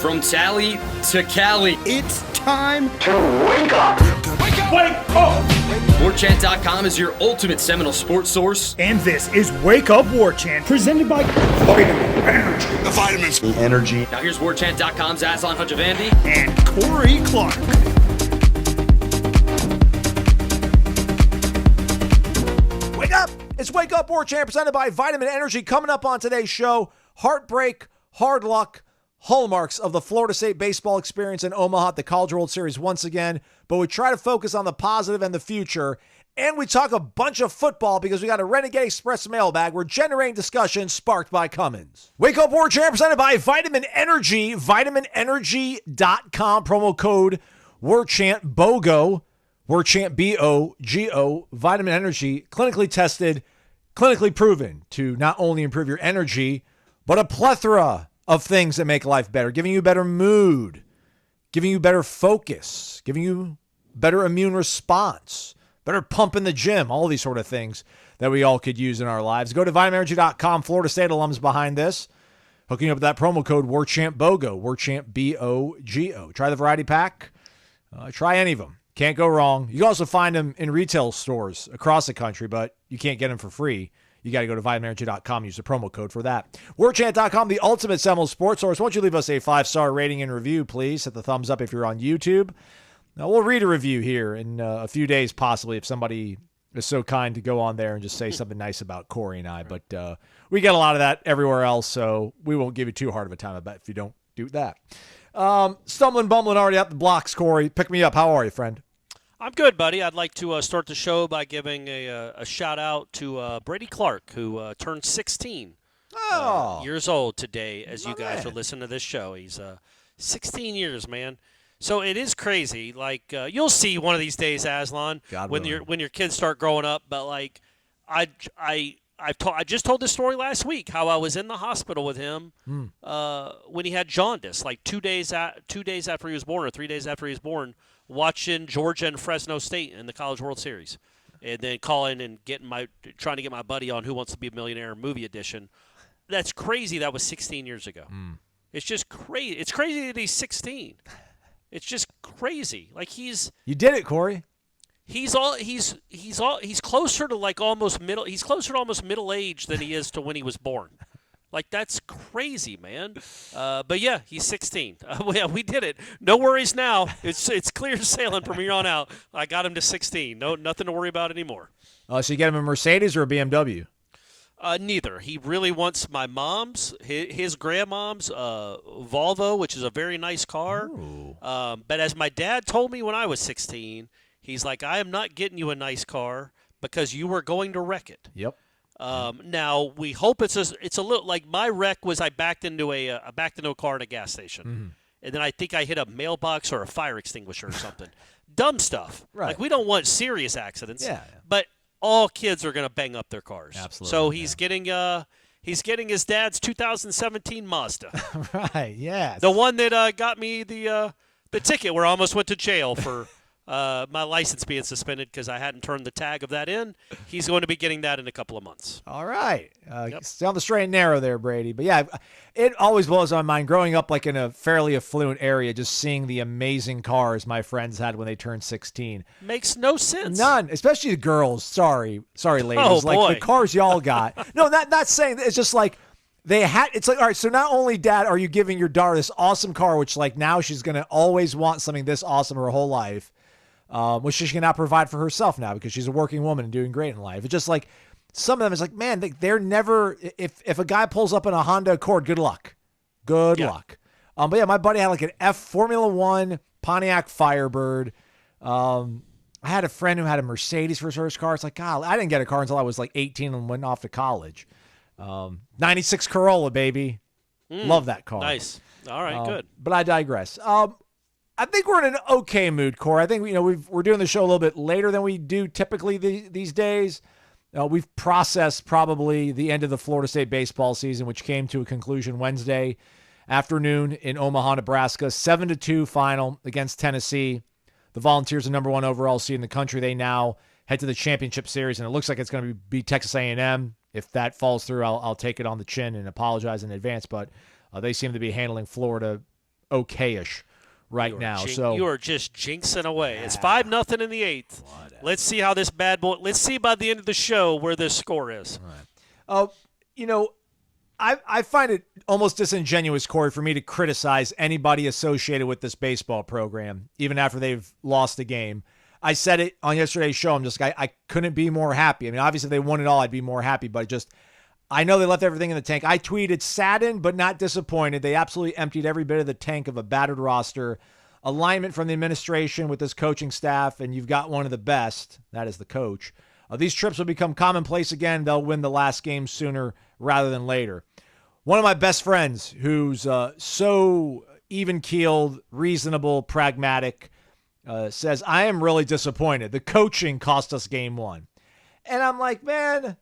From Tally to Cali. It's time to wake up. Wake up! Wake up! Warchant.com is your ultimate Seminole sports source. And this is Wake Up Warchant, presented by Vitamin Energy. The vitamins. The energy. Now here's Warchant.com's Aslan Hujavandi and Corey Clark. Wake up! It's Wake Up Warchant, presented by Vitamin Energy. Coming up on today's show, heartbreak, hard luck, hallmarks of the Florida State baseball experience in Omaha at the College World Series once again, but we try to focus on the positive and the future, and we talk a bunch of football because we got a Renegade Express mailbag. We're generating discussion sparked by Cummins. Wake Up Warchant, presented by Vitamin Energy, vitaminenergy.com, promo code Warchant BOGO, Warchant BOGO, Vitamin Energy, clinically tested, clinically proven to not only improve your energy, but a plethora of things that make life better, giving you better mood, giving you better focus, giving you better immune response, better pump in the gym, all these sort of things that we all could use in our lives. Go to vitaminenergy.com. Florida State alums behind this, hooking up with that promo code Warchant BOGO, Warchant BOGO. Try the variety pack. Try any of them. Can't go wrong. You can also find them in retail stores across the country, but you can't get them for free. You got to go to vitaminenergy.com, use the promo code for that. Warchant.com, the ultimate Seminole sports source. Why don't you leave us a 5-star rating and review, please? Hit the thumbs up if you're on YouTube. Now, we'll read a review here in a few days, possibly, if somebody is so kind to go on there and just say something nice about Corey and I. But we get a lot of that everywhere else, so we won't give you too hard of a time, I bet, if you don't do that. Stumbling, bumbling, already out the blocks, Corey. Pick me up. How are you, friend? I'm good, buddy. I'd like to start the show by giving a shout-out to Brady Clark, who turned 16 years old today as you guys are listening to this show. He's 16 years, man. So it is crazy. Like, you'll see one of these days, Aslan, when your kids start growing up. But, like, I just told this story last week, how I was in the hospital with him when he had jaundice, like 2 days after he was born or 3 days after he was born, watching Georgia and Fresno State in the College World Series, and then calling and trying to get my buddy on Who Wants to Be a Millionaire movie edition. That's crazy. That was 16 years ago. It's just crazy. It's crazy that he's 16. It's just crazy. Like you did it, Corey. He's closer to almost middle age than he is to when he was born. Like, that's crazy, man. But, yeah, he's 16. Yeah, we did it. No worries now. It's clear sailing from here on out. I got him to 16. Nothing to worry about anymore. So you get him a Mercedes or a BMW? Neither. He really wants my mom's, his grandmom's Volvo, which is a very nice car. But as my dad told me when I was 16, he's like, I am not getting you a nice car because you were going to wreck it. Yep. Now we hope it's a little like my wreck was I backed into a car at a gas station, and then I think I hit a mailbox or a fire extinguisher or something. Dumb stuff. Right. Like, we don't want serious accidents. Yeah. But all kids are going to bang up their cars. Absolutely. So he's getting his dad's 2017 Mazda. Right. Yeah. The one that got me the ticket where I almost went to jail for. My license being suspended because I hadn't turned the tag of that in. He's going to be getting that in a couple of months. All right. Stay on the straight and narrow there, Brady. But, yeah, it always blows my mind growing up like in a fairly affluent area, just seeing the amazing cars my friends had when they turned 16. Makes no sense. None, especially the girls. Sorry, ladies. Oh, like boy. the cars y'all got. No, not saying – it's just like it's like, all right, so not only, Dad, are you giving your daughter this awesome car, which like now she's going to always want something this awesome her whole life, which she cannot provide for herself now because she's a working woman and doing great in life. It's just like some of them is like, man, they're never – if a guy pulls up in a Honda Accord, good luck. Good luck. But, yeah, my buddy had like an Formula One Pontiac Firebird. I had a friend who had a Mercedes for his first car. It's like, God, I didn't get a car until I was like 18 and went off to college. 96 Corolla, baby. Love that car. Nice. All right, good. But I digress. I think we're in an okay mood, Corey. I think we're doing the show a little bit later than we do typically these days. We've processed probably the end of the Florida State baseball season, which came to a conclusion Wednesday afternoon in Omaha, Nebraska. 7-2 final against Tennessee. The Volunteers are number 1 overall seed in the country. They now head to the championship series, and it looks like it's going to be Texas A&M. If that falls through, I'll take it on the chin and apologize in advance. But they seem to be handling Florida okayish right now. So you are just jinxing away. It's 5-0 in the 8th. Whatever. Let's see how this bad boy. Let's see by the end of the show where this score is. Right. I find it almost disingenuous, Corey, for me to criticize anybody associated with this baseball program, even after they've lost a game. I said it on yesterday's show. I'm just I couldn't be more happy. I mean, obviously if they won it all, I'd be more happy, but I know they left everything in the tank. I tweeted saddened but not disappointed. They absolutely emptied every bit of the tank of a battered roster. Alignment from the administration with this coaching staff, and you've got one of the best. That is the coach. These trips will become commonplace again. They'll win the last game sooner rather than later. One of my best friends who's so even-keeled, reasonable, pragmatic, says, I am really disappointed. The coaching cost us game 1. And I'm like, man,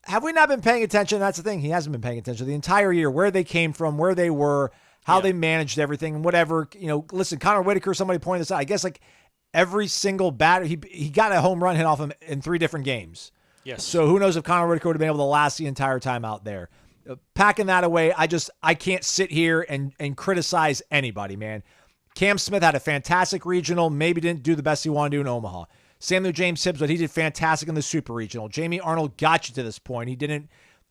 have we not been paying attention? That's the thing. He hasn't been paying attention the entire year, where they came from, where they were, how they managed everything, and whatever. Listen, Connor Whittaker, somebody pointed this out. I guess every single batter, he got a home run hit off him in 3 different games. Yes. So who knows if Connor Whittaker would have been able to last the entire time out there. Packing that away, I can't sit here and criticize anybody, man. Cam Smith had a fantastic regional, maybe didn't do the best he wanted to do in Omaha. Samuel James Hibbs, but he did fantastic in the Super Regional. Jamie Arnold got you to this point. He didn't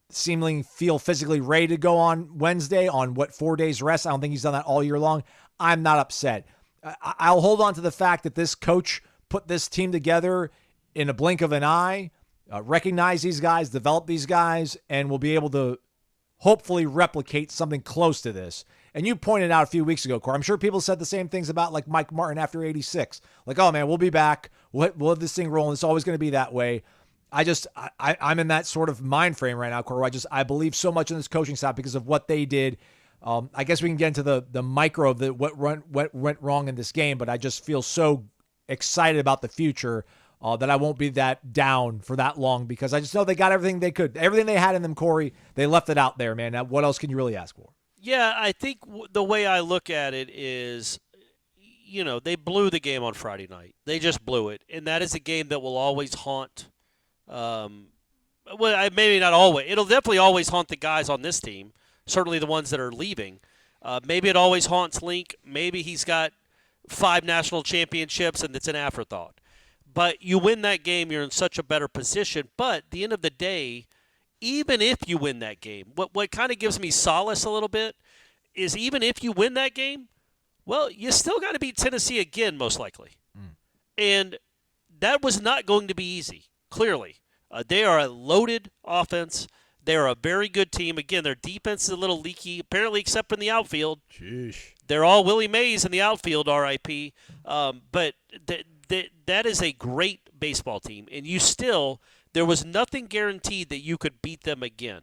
seemingly feel physically ready to go on Wednesday on 4 days rest. I don't think he's done that all year long. I'm not upset. I'll hold on to the fact that this coach put this team together in a blink of an eye, recognize these guys, develop these guys, and will be able to hopefully replicate something close to this. And you pointed out a few weeks ago, Corey, I'm sure people said the same things about like Mike Martin after 86. Like, oh man, we'll be back. We'll have this thing rolling. It's always going to be that way. I'm in that sort of mind frame right now, Corey. I believe so much in this coaching staff because of what they did. I guess we can get into the micro of what went wrong in this game, but I just feel so excited about the future that I won't be that down for that long because I just know they got everything they could. Everything they had in them, Corey, they left it out there, man. Now, what else can you really ask for? Yeah, I think the way I look at it is, they blew the game on Friday night. They just blew it, and that is a game that will always haunt. Maybe not always. It'll definitely always haunt the guys on this team, certainly the ones that are leaving. Maybe it always haunts Link. Maybe he's got 5 national championships, and it's an afterthought. But you win that game, you're in such a better position. But at the end of the day, even if you win that game, what kind of gives me solace a little bit is even if you win that game, well, you still got to beat Tennessee again, most likely. And that was not going to be easy, clearly. They are a loaded offense. They're a very good team. Again, their defense is a little leaky, apparently, except in the outfield. Sheesh. They're all Willie Mays in the outfield, RIP. But that is a great baseball team. And there was nothing guaranteed that you could beat them again.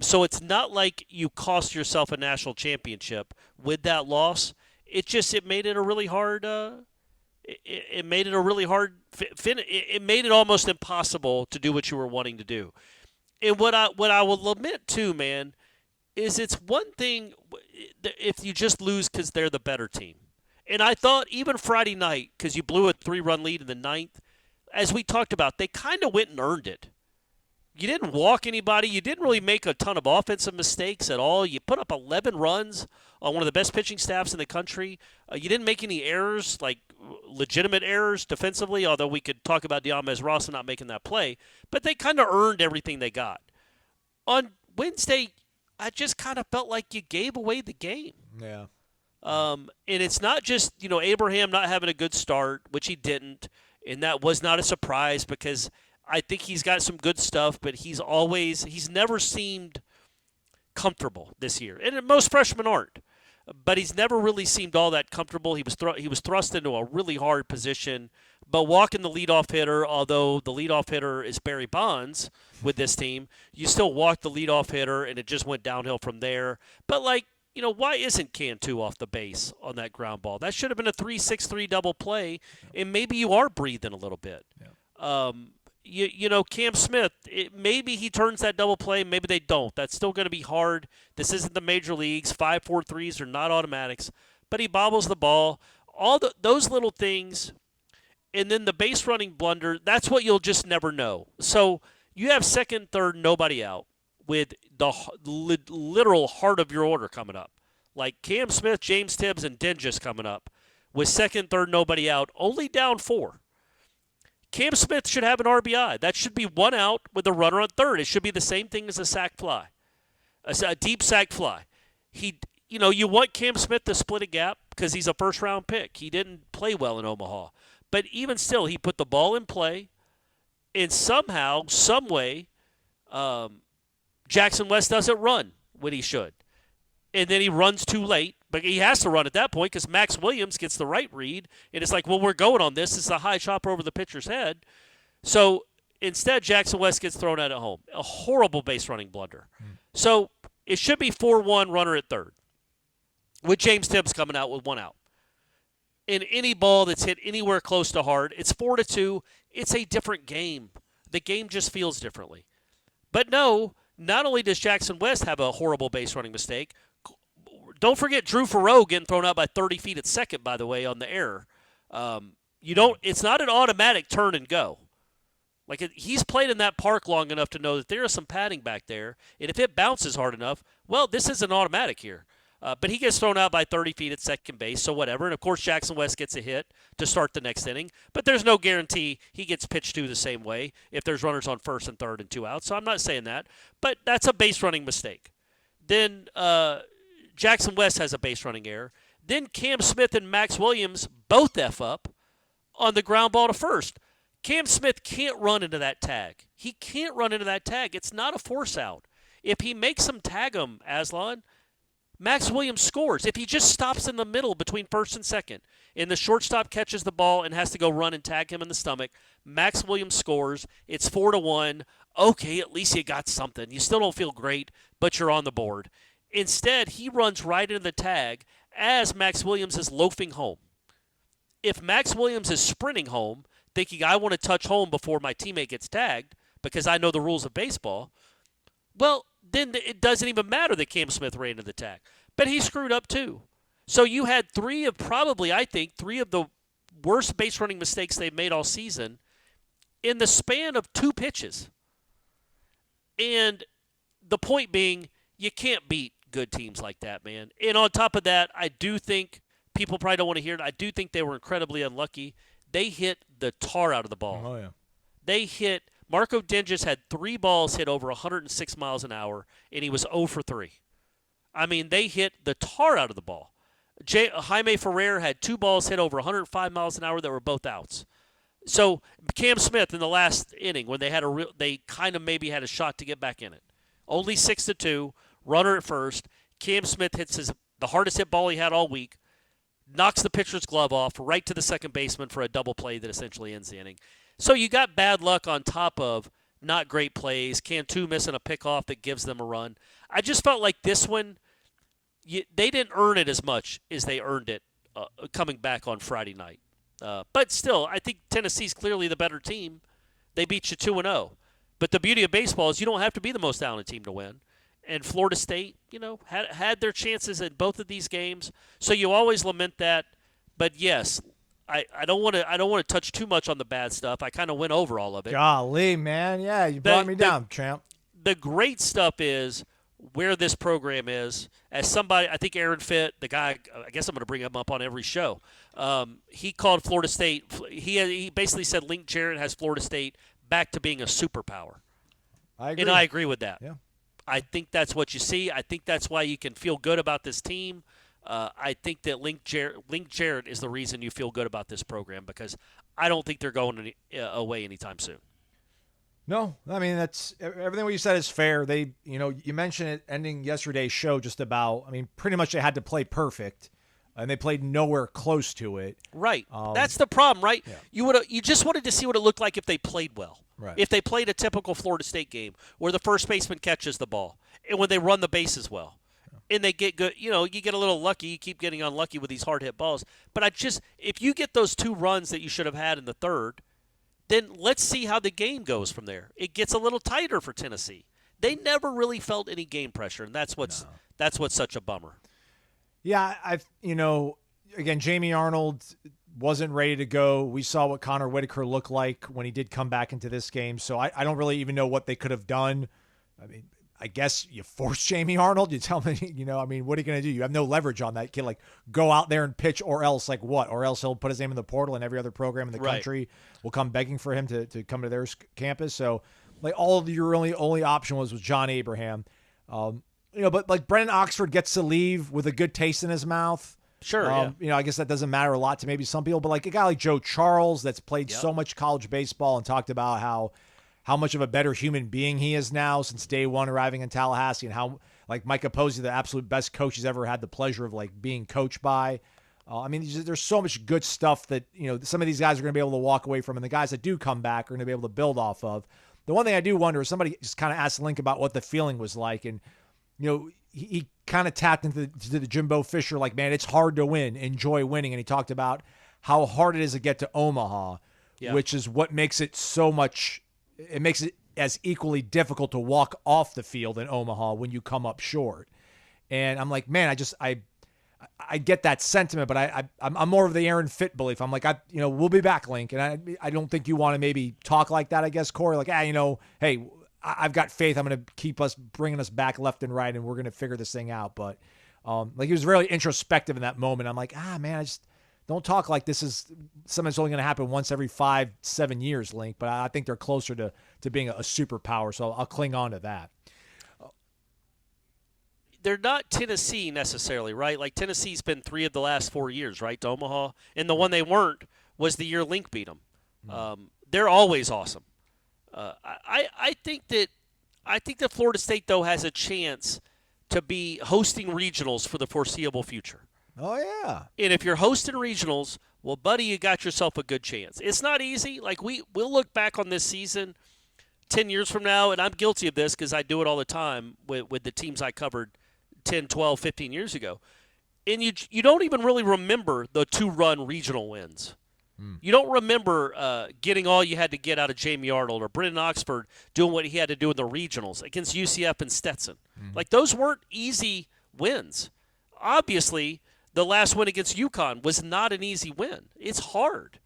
So it's not like you cost yourself a national championship with that loss. It made it a really hard. It made it a really hard. It made it almost impossible to do what you were wanting to do. And what I will lament too, man, is it's one thing if you just lose because they're the better team. And I thought even Friday night, because you blew a 3-run lead in the 9th, as we talked about, they kind of went and earned it. You didn't walk anybody. You didn't really make a ton of offensive mistakes at all. You put up 11 runs on one of the best pitching staffs in the country. You didn't make any errors, like legitimate errors defensively, although we could talk about Diamez Ross not making that play. But they kind of earned everything they got. On Wednesday, I just kind of felt like you gave away the game. Yeah. And it's not just, Abraham not having a good start, which he didn't, and that was not a surprise because I think he's got some good stuff, but he's never seemed comfortable this year. And most freshmen aren't, but he's never really seemed all that comfortable. He was thrust into a really hard position, but walking the leadoff hitter, although the leadoff hitter is Barry Bonds with this team, you still walk the leadoff hitter, and it just went downhill from there. But why isn't Cantu off the base on that ground ball? That should have been a 3-6-3 double play, and maybe you are breathing a little bit. Yeah. Cam Smith, maybe he turns that double play, maybe they don't. That's still going to be hard. This isn't the major leagues. 5-4-3s are not automatics. But he bobbles the ball. Those little things, and then the base running blunder, that's what you'll just never know. So you have second, third, nobody out with the literal heart of your order coming up. like Cam Smith, James Tibbs, and Dingus coming up with second, third, nobody out, only down 4. Cam Smith should have an RBI. That should be 1 out with a runner on third. It should be the same thing as a sac fly, a deep sac fly. You want Cam Smith to split a gap because he's a first-round pick. He didn't play well in Omaha. But even still, he put the ball in play, and somehow, some way, Jackson West doesn't run when he should. And then he runs too late. But he has to run at that point because Max Williams gets the right read. And it's like, well, we're going on this. It's a high chopper over the pitcher's head. So instead, Jackson West gets thrown out at home. A horrible base running blunder. So it should be 4-1 runner at third with James Tibbs coming out with 1 out. In any ball that's hit anywhere close to hard, it's 4-2. It's a different game. The game just feels differently. But no, not only does Jackson West have a horrible base running mistake, don't forget Drew Farrow getting thrown out by 30 feet at second, by the way, on the error. It's not an automatic turn and go. He's played in that park long enough to know that there is some padding back there, and if it bounces hard enough, well, this isn't automatic here. But he gets thrown out by 30 feet at second base, so whatever. And, of course, Jackson West gets a hit to start the next inning. But there's no guarantee he gets pitched to the same way if there's runners on first and third and 2 outs. So I'm not saying that. But that's a base running mistake. Then Jackson West has a base running error. Then Cam Smith and Max Williams both F up on the ground ball to first. Cam Smith can't run into that tag. He can't run into that tag. It's not a force out. If he makes them tag him, Aslan, Max Williams scores. If he just stops in the middle between first and second and the shortstop catches the ball and has to go run and tag him in the stomach, Max Williams scores. It's 4-1. Okay, at least you got something. You still don't feel great, but you're on the board. Instead, he runs right into the tag as Max Williams is loafing home. If Max Williams is sprinting home, thinking I want to touch home before my teammate gets tagged because I know the rules of baseball, well, then it doesn't even matter that Cam Smith ran into the tag. But he screwed up too. So you had three of the worst base running mistakes they've made all season in the span of 2 pitches. And the point being, you can't beat good teams like that, man. And on top of that, I do think, people probably don't want to hear it, I do think they were incredibly unlucky. They hit the tar out of the ball. Oh, yeah. They hit, Marco Dingus had 3 balls hit over 106 miles an hour, and he was 0 for 3. I mean, they hit the tar out of the ball. Jaime Ferrer had 2 balls hit over 105 miles an hour that were both outs. So Cam Smith in the last inning, when they kind of maybe had a shot to get back in it. Only 6-2, runner at first. Cam Smith hits the hardest hit ball he had all week, knocks the pitcher's glove off right to the second baseman for a double play that essentially ends the inning. So you got bad luck on top of not great plays. Cantu missing a pickoff that gives them a run. I just felt like this one, they didn't earn it as much as they earned it coming back on Friday night. But still, I think Tennessee's clearly the better team. They beat you 2-0. But the beauty of baseball is you don't have to be the most talented team to win. And Florida State, had their chances in both of these games. So you always lament that. But yes, I don't want to touch too much on the bad stuff. I kind of went over all of it. Golly, man. Yeah, you brought me down, champ. The great stuff is where this program is. As somebody, I think Aaron Fitt, the guy, I guess I'm going to bring him up on every show. He called Florida State. He basically said Link Jarrett has Florida State back to being a superpower. I agree. And I agree with that. Yeah. I think that's what you see. I think that's why you can feel good about this team. I think that Link Jarrett is the reason you feel good about this program, because I don't think they're going away anytime soon. No, I mean, that's everything what you said is fair. They, you mentioned it ending yesterday's show just about, I mean, pretty much they had to play perfect, and they played nowhere close to it. Right. That's the problem, right? Yeah. You just wanted to see what it looked like if they played well. Right. If they played a typical Florida State game where the first baseman catches the ball and when they run the bases well. Yeah. And they get good, you get a little lucky. You keep getting unlucky with these hard hit balls. But if you get those 2 runs that you should have had in the third, then let's see how the game goes from there. It gets a little tighter for Tennessee. They never really felt any game pressure, and that's what's such a bummer. Yeah, again, Jamie Arnold wasn't ready to go. We saw what Connor Whittaker looked like when he did come back into this game, so I don't really even know what they could have done. I mean, I guess you force Jamie Arnold. You tell me, I mean, what are you going to do? You have no leverage on that kid. Like, go out there and pitch, or else, like, what? Or else he'll put his name in the portal, and every other program in the country will come begging for him to come to their campus. So, like, all of your only option was John Abraham. But like Brennan Oxford gets to leave with a good taste in his mouth. Sure. I guess that doesn't matter a lot to maybe some people, but like a guy like Joe Charles that's played so much college baseball and talked about how much of a better human being he is now since day one arriving in Tallahassee, and how like Mike Posey, the absolute best coach he's ever had the pleasure of like being coached by. I mean, there's so much good stuff that, some of these guys are going to be able to walk away from, and the guys that do come back are going to be able to build off of. The one thing I do wonder is somebody just kind of asked Link about what the feeling was like, and he kind of tapped into the Jimbo Fisher, like, man, it's hard to win. Enjoy winning. And he talked about how hard it is to get to Omaha, which is what makes it so much – it makes it as equally difficult to walk off the field in Omaha when you come up short. And I'm like, man, I get that sentiment, but I'm more of the Aaron Fitt belief. I'm like, we'll be back, Link. And I don't think you want to maybe talk like that, I guess, Corey. Like, hey – I've got faith. I'm going to keep bringing us back left and right, and we're going to figure this thing out. But he was really introspective in that moment. I'm like, man, I just don't talk like this is something that's only going to happen once every 5-7 years, Link. But I think they're closer to being a superpower, so I'll cling on to that. They're not Tennessee necessarily, right? Like Tennessee's been 3 of the last 4 years, right, to Omaha, and the one they weren't was the year Link beat them. They're always awesome. I think that Florida State, though, has a chance to be hosting regionals for the foreseeable future. Oh, yeah. And if you're hosting regionals, well, buddy, you got yourself a good chance. It's not easy. Like, we'll look back on this season 10 years from now, and I'm guilty of this because I do it all the time with the teams I covered 10, 12, 15 years ago. And you don't even really remember the 2-run regional wins. You don't remember getting all you had to get out of Jamie Arnold or Brennan Oxford doing what he had to do in the regionals against UCF and Stetson. Like, those weren't easy wins. Obviously, the last win against UConn was not an easy win. It's hard.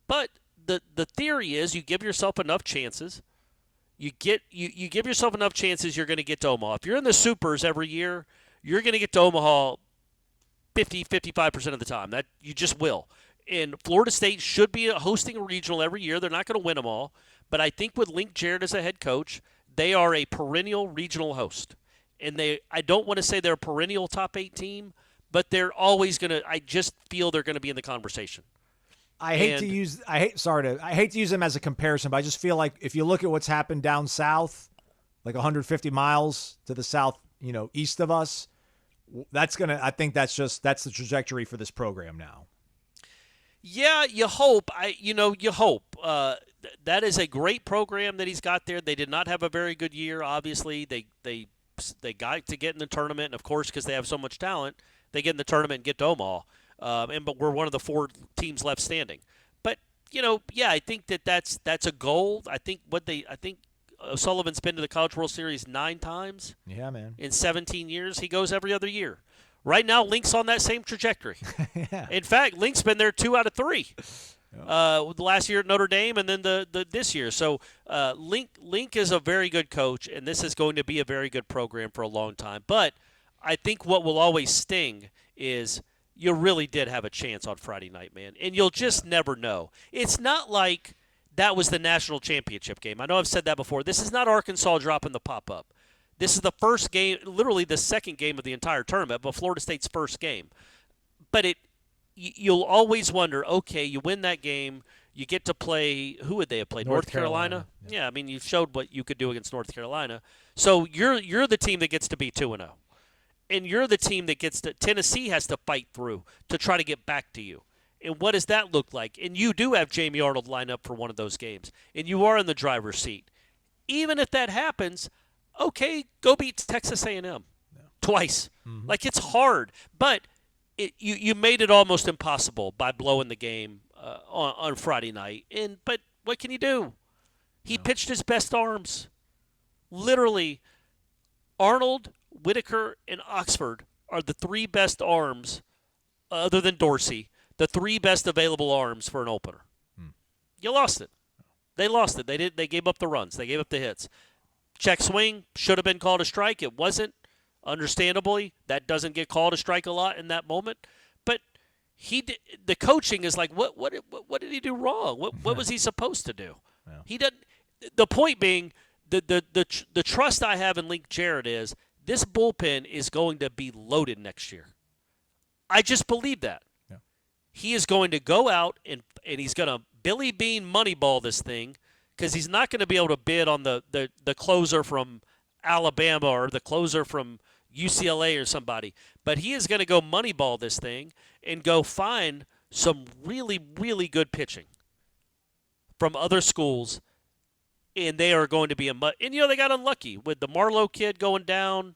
But the theory is you give yourself enough chances. You give yourself enough chances, you're going to get to Omaha. If you're in the Supers every year, you're going to get to Omaha 50-55% of the time. That you just will. And Florida State should be hosting a regional every year. They're not going to win them all. But I think with Link Jarrett as a head coach, they are a perennial regional host. And I don't want to say they're a perennial top 8 team, but they're always going to – I just feel they're going to be in the conversation. I hate to use them as a comparison, but I just feel like if you look at what's happened down south, like 150 miles to the south, east of us, I think that's the trajectory for this program now. Yeah, you hope. You hope. That is a great program that he's got there. They did not have a very good year, obviously. They got to get in the tournament, and of course, because they have so much talent, they get in the tournament and get to Omaha. But we're one of the 4 teams left standing. But I think that's a goal. I think O'Sullivan's been to the College World Series 9 times. Yeah, man. In 17 years, he goes every other year. Right now, Link's on that same trajectory. Yeah. In fact, Link's been there 2 out of 3. The last year at Notre Dame and then the this year. So Link is a very good coach, and this is going to be a very good program for a long time. But I think what will always sting is you really did have a chance on Friday night, man, and you'll just never know. It's not like that was the national championship game. I know I've said that before. This is not Arkansas dropping the pop-up. This is the first game, literally the second game of the entire tournament, but Florida State's first game. But you'll always wonder, okay, you win that game, you get to play, who would they have played? North Carolina? Yeah, I mean, you showed what you could do against North Carolina. So you're the team that gets to be 2-0. And you're the team that Tennessee has to fight through to try to get back to you. And what does that look like? And you do have Jamie Arnold lined up for one of those games. And you are in the driver's seat. Even if that happens, okay, go beat Texas A&M twice. Mm-hmm. Like, it's hard. But you made it almost impossible by blowing the game on Friday night. But what can you do? He pitched his best arms. Literally, Arnold, Whittaker, and Oxford are the 3 best arms, other than Dorsey, the 3 best available arms for an opener. You lost it. They lost it. They gave up the runs. They gave up the hits. Check swing should have been called a strike. It wasn't. Understandably, that doesn't get called a strike a lot in that moment. But the coaching is like, what did he do wrong? What was he supposed to do? Yeah. He doesn't. The point being, the trust I have in Link Jarrett is this bullpen is going to be loaded next year. I just believe that. Yeah. He is going to go out and he's going to Billy Bean Moneyball this thing, because he's not going to be able to bid on the closer from Alabama or the closer from UCLA or somebody. But he is going to go Moneyball this thing and go find some really, really good pitching from other schools, and they are going to be and they got unlucky with the Marlowe kid going down,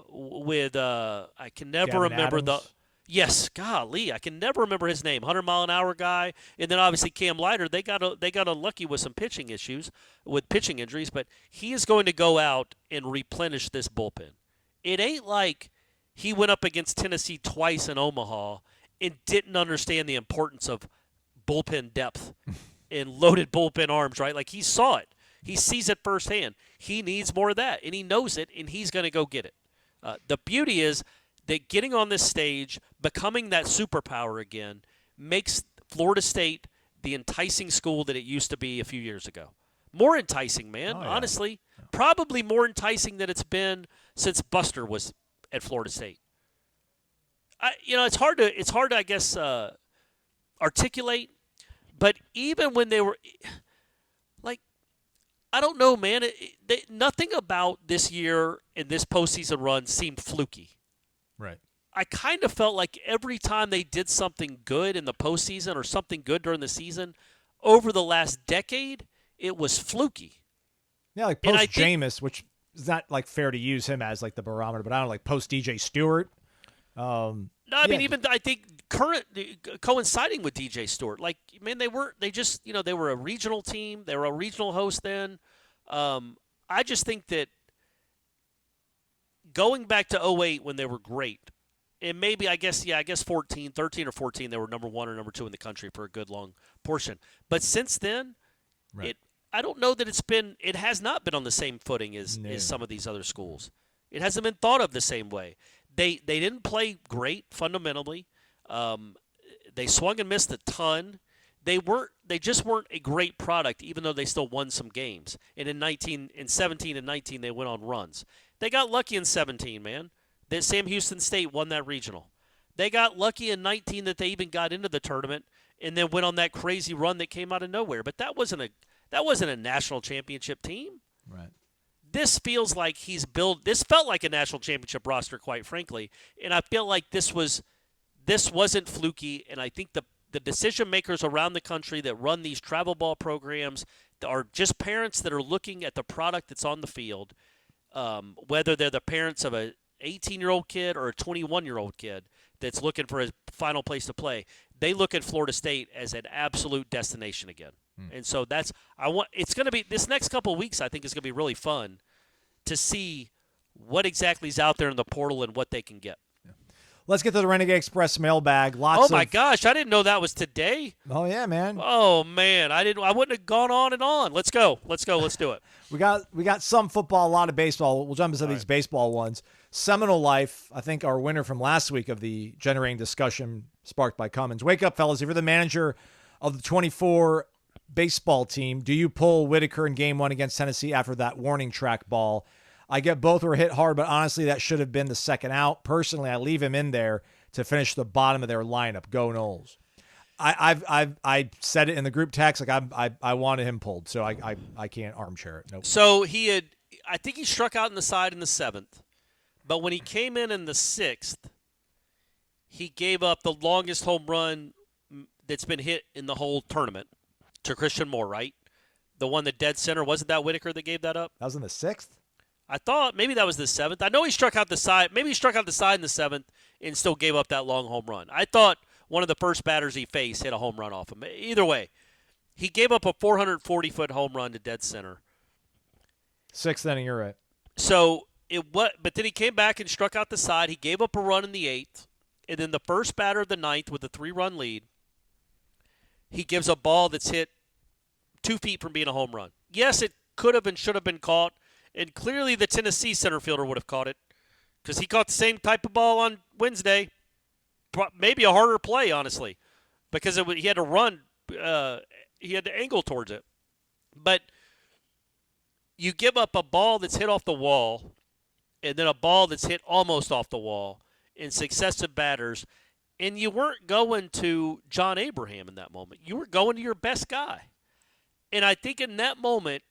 with I can never Gavin remember Adams. Yes, golly, I can never remember his name. 100-mile-an-hour guy, and then obviously Cam Leiter. They got unlucky with some pitching issues, with pitching injuries. But he is going to go out and replenish this bullpen. It ain't like he went up against Tennessee twice in Omaha and didn't understand the importance of bullpen depth and loaded bullpen arms. Right, like he saw it. He sees it firsthand. He needs more of that, and he knows it, and he's going to go get it. The beauty is that getting on this stage, becoming that superpower again, makes Florida State the enticing school that it used to be a few years ago. More enticing, man, honestly. Probably more enticing than it's been since Buster was at Florida State. It's hard to, I guess, articulate, but even when they were I don't know, man. Nothing about this year and this postseason run seemed fluky. Right. I kind of felt like every time they did something good in the postseason or something good during the season, over the last decade, it was fluky. Yeah, like post Jameis, which is not like fair to use him as like the barometer, but I don't know, like post DJ Stewart. No, I mean, even I think coinciding with DJ Stewart, like, man, they were a regional team. They were a regional host then. I just think that going back to 2008 when they were great, and maybe, I guess 13 or 14, they were number 1 or number 2 in the country for a good long portion. But since then, right. I don't know that it has not been on the same footing as some of these other schools. It hasn't been thought of the same way. They didn't play great fundamentally. They swung and missed a ton. They just weren't a great product, even though they still won some games. And in 17 and 19, they went on runs. They got lucky in 17, man. That Sam Houston State won that regional. They got lucky in 19 that they even got into the tournament and then went on that crazy run that came out of nowhere. But that wasn't a national championship team. Right. This feels like this felt like a national championship roster, quite frankly. And I feel like this wasn't fluky. And I think the decision makers around the country that run these travel ball programs are just parents that are looking at the product that's on the field, whether they're the parents of a 18-year-old kid or a 21-year-old kid that's looking for a final place to play. They look at Florida State as an absolute destination again. And so it's going to be, this next couple of weeks, I think, is going to be really fun to see what exactly is out there in the portal and what they can get. Yeah. Let's get to the Renegade Express mailbag. Oh my gosh, I didn't know that was today. Oh yeah, man. Oh man, I wouldn't have gone on and on. Let's go. Let's do it. We got some football, a lot of baseball. We'll jump into some of these baseball ones. Seminole Life, I think our winner from last week of the generating discussion sparked by Cummins. Wake up, fellas. If you're the manager of the 24 baseball team, do you pull Whittaker in game 1 against Tennessee after that warning track ball? I get both were hit hard, but honestly, that should have been the second out. Personally, I leave him in there to finish the bottom of their lineup. Go Noles. I said it in the group text, like I wanted him pulled, so I can't armchair it. Nope. So I think he struck out in the side in the 7th, but when he came in the 6th, he gave up the longest home run that's been hit in the whole tournament to Christian Moore, right? The one that dead center, wasn't that Whittaker that gave that up? That was in the 6th? I thought maybe that was the 7th. I know he struck out the side. Maybe he struck out the side in the 7th and still gave up that long home run. I thought one of the first batters he faced hit a home run off him. Either way, he gave up a 440-foot home run to dead center. 6th inning, you're right. So but then he came back and struck out the side. He gave up a run in the 8th, and then the first batter of the 9th with a 3-run lead, he gives a ball that's hit 2 feet from being a home run. Yes, it could have and should have been caught, And clearly the Tennessee center fielder would have caught it because he caught the same type of ball on Wednesday. Maybe a harder play, honestly, because he had to run. He had to angle towards it. But you give up a ball that's hit off the wall and then a ball that's hit almost off the wall in successive batters, and you weren't going to John Abraham in that moment. You were going to your best guy. And I think in that moment,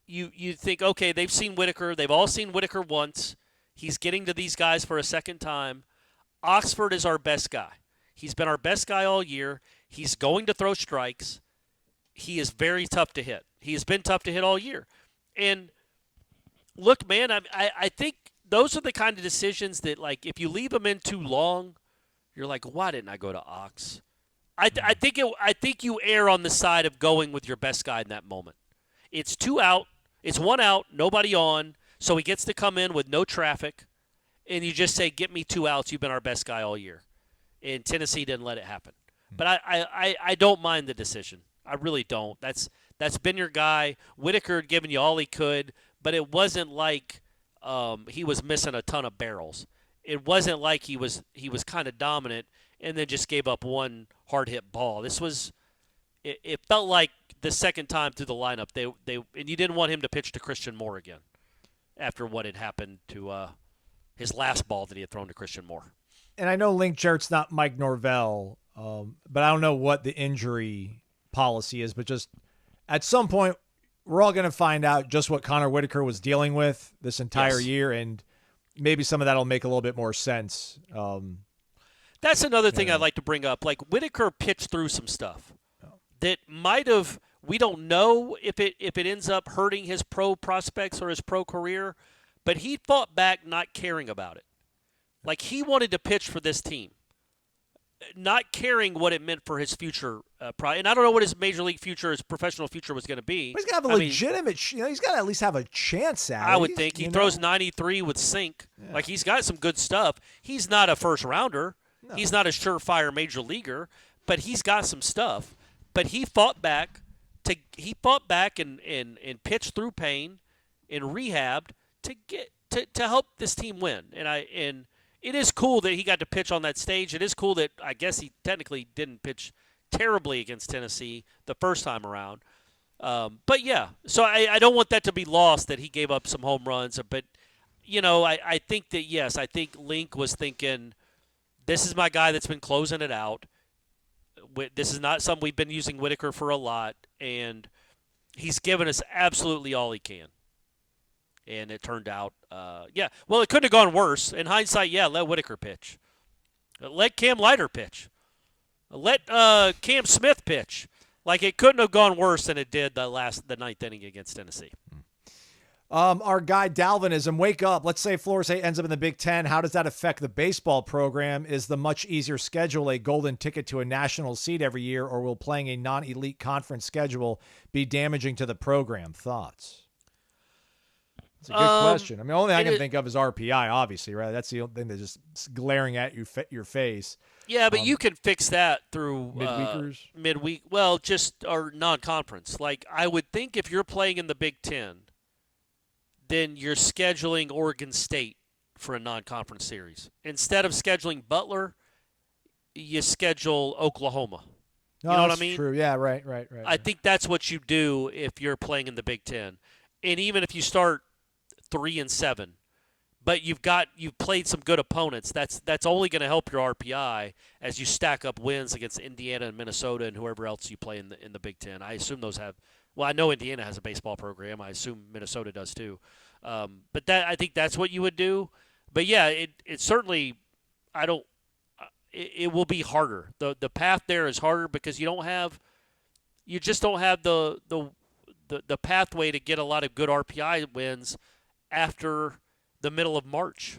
you think, okay, they've seen Whittaker. They've all seen Whittaker once. He's getting to these guys for a second time. Oxford is our best guy. He's been our best guy all year. He's going to throw strikes. He is very tough to hit. He has been tough to hit all year. And look, man, I think those are the kind of decisions that, like, if you leave them in too long, you're like, why didn't I go to Ox? I think you err on the side of going with your best guy in that moment. It's 2 out. It's 1 out, nobody on, so he gets to come in with no traffic, and you just say, get me 2 outs. You've been our best guy all year. And Tennessee didn't let it happen. But I don't mind the decision. I really don't. That's been your guy. Whittaker had given you all he could, but it wasn't like he was missing a ton of barrels. It wasn't like he was kind of dominant and then just gave up one hard-hit ball. It felt like the second time through the lineup, and you didn't want him to pitch to Christian Moore again after what had happened to his last ball that he had thrown to Christian Moore. And I know Link Jarrett's not Mike Norvell, but I don't know what the injury policy is, but just at some point, we're all going to find out just what Connor Whittaker was dealing with this entire year, and maybe some of that will make a little bit more sense. That's another thing I'd like to bring up. Like, Whittaker pitched through some stuff that might have, we don't know if it ends up hurting his pro prospects or his pro career, but he fought back not caring about it. Like, he wanted to pitch for this team, not caring what it meant for his future. And I don't know what his major league future, his professional future was going to be. But he's got to have a legitimate, he's got to at least have a chance at it. I would think. He throws 93 with sink. Yeah. Like, he's got some good stuff. He's not a first rounder. No. He's not a surefire major leaguer, but he's got some stuff. But he fought back and pitched through pain and rehabbed to help this team win. And it is cool that he got to pitch on that stage. It is cool that I guess he technically didn't pitch terribly against Tennessee the first time around. But yeah, so I don't want that to be lost that he gave up some home runs. But I think that yes, I think Link was thinking, this is my guy that's been closing it out. This is not something we've been using Whittaker for a lot, and he's given us absolutely all he can. And it turned out, well, it couldn't have gone worse. In hindsight, let Whittaker pitch. Let Cam Leiter pitch. Let Cam Smith pitch. Like, it couldn't have gone worse than it did the ninth inning against Tennessee. Our guy Dalvinism, wake up. Let's say Florida State ends up in the Big Ten. How does that affect the baseball program? Is the much easier schedule a golden ticket to a national seed every year, or will playing a non-elite conference schedule be damaging to the program? Thoughts? It's a good question. I mean, the only thing I can think of is RPI, obviously, right? That's the only thing that's just glaring at your face. Yeah, but you can fix that through midweekers. Midweek, well, just or non-conference. Like, I would think if you're playing in the Big Ten, then you're scheduling Oregon State for a non-conference series. Instead of scheduling Butler, you schedule Oklahoma. You know what I mean? True. Yeah, right. I think that's what you do if you're playing in the Big Ten. And even if you start 3-7, but you've played some good opponents, that's only going to help your RPI as you stack up wins against Indiana and Minnesota and whoever else you play in the Big Ten. I assume those have. Well, I know Indiana has a baseball program. I assume Minnesota does too. But I think that's what you would do. But yeah, it certainly. It will be harder. The path there is harder because you just don't have the pathway to get a lot of good RPI wins after the middle of March.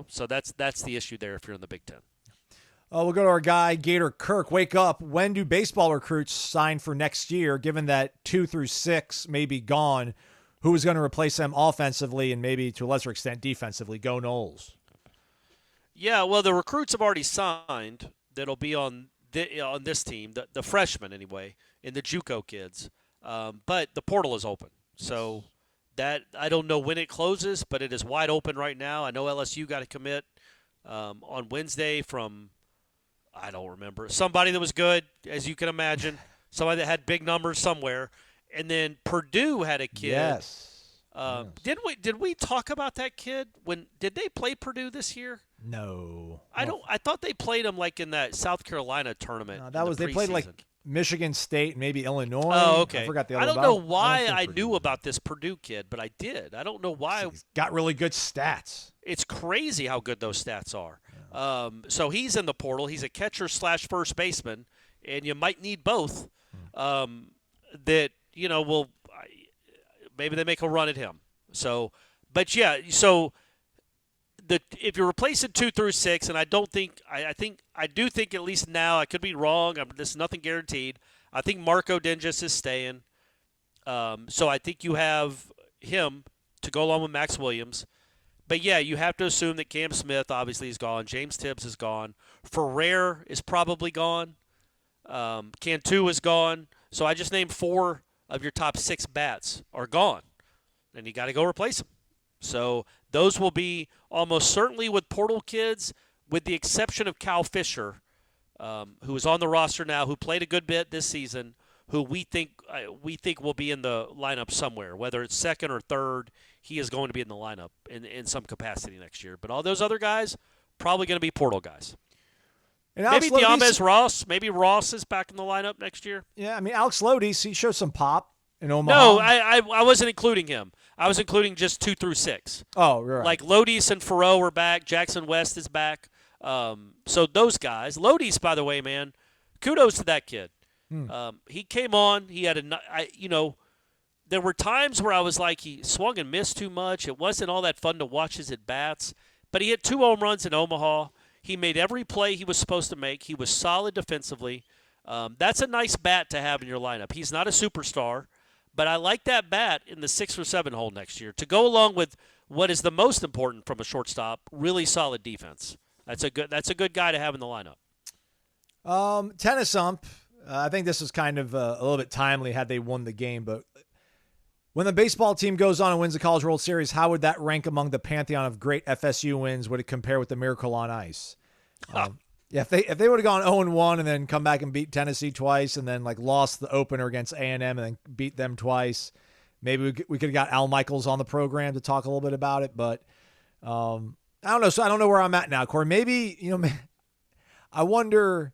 So that's the issue there if you're in the Big Ten. We'll go to our guy, Gator Kirk. Wake up. When do baseball recruits sign for next year, given that 2 through 6 may be gone? Who is going to replace them offensively and maybe to a lesser extent defensively? Go Noles. Yeah, well, the recruits have already signed that'll be on this team, the freshmen anyway, and the JUCO kids. But the portal is open. So That I don't know when it closes, but it is wide open right now. I know LSU got a commit on Wednesday from, I don't remember, somebody that was good, as you can imagine, somebody that had big numbers somewhere. And then Purdue had a kid. Yes. Did we talk about that kid? Did they play Purdue this year? No. I thought they played him like in that South Carolina tournament. No, they played like Michigan State, maybe Illinois. Oh, okay. I forgot the other. I don't know why I knew about this Purdue kid, but I did. I don't know why. He's got really good stats. It's crazy how good those stats are. Yeah. So he's in the portal. He's a catcher / first baseman, and you might need both. That maybe they make a run at him. So, but yeah, so. If you're replacing 2 through 6, and I do think at least now, I could be wrong. This is nothing guaranteed. I think Marco Dingus is staying. So I think you have him to go along with Max Williams. But yeah, you have to assume that Cam Smith obviously is gone. James Tibbs is gone. Ferrer is probably gone. Cantu is gone. So I just named 4 of your top 6 bats are gone, and you got to go replace them. So those will be almost certainly with portal kids, with the exception of Cal Fisher, who is on the roster now, who played a good bit this season, who we think will be in the lineup somewhere, whether it's second or third. He is going to be in the lineup in some capacity next year. But all those other guys probably going to be portal guys. And maybe Diamez Ross. Maybe Ross is back in the lineup next year. Yeah, I mean Alex Lodies, he showed some pop in Omaha. No, I wasn't including him. I was including just 2 through 6. Oh, right. Like Lodies and Farrell are back. Jackson West is back. So those guys. Lodies, by the way, man, kudos to that kid. He came on. He had there were times where I was like, he swung and missed too much. It wasn't all that fun to watch his at-bats. But he hit 2 home runs in Omaha. He made every play he was supposed to make. He was solid defensively. That's a nice bat to have in your lineup. He's not a superstar. But I like that bat in the 6 or 7 hole next year to go along with what is the most important from a shortstop, really solid defense. That's a good guy to have in the lineup. Tennis ump. I think this was kind of a little bit timely had they won the game. But when the baseball team goes on and wins the College World Series, how would that rank among the pantheon of great FSU wins? Would it compare with the Miracle on Ice? Yeah, if they would have gone 0-1 and then come back and beat Tennessee twice and then like lost the opener against A&M and then beat them twice, maybe we could have got Al Michaels on the program to talk a little bit about it. But I don't know. So I don't know where I'm at now, Corey. Maybe I wonder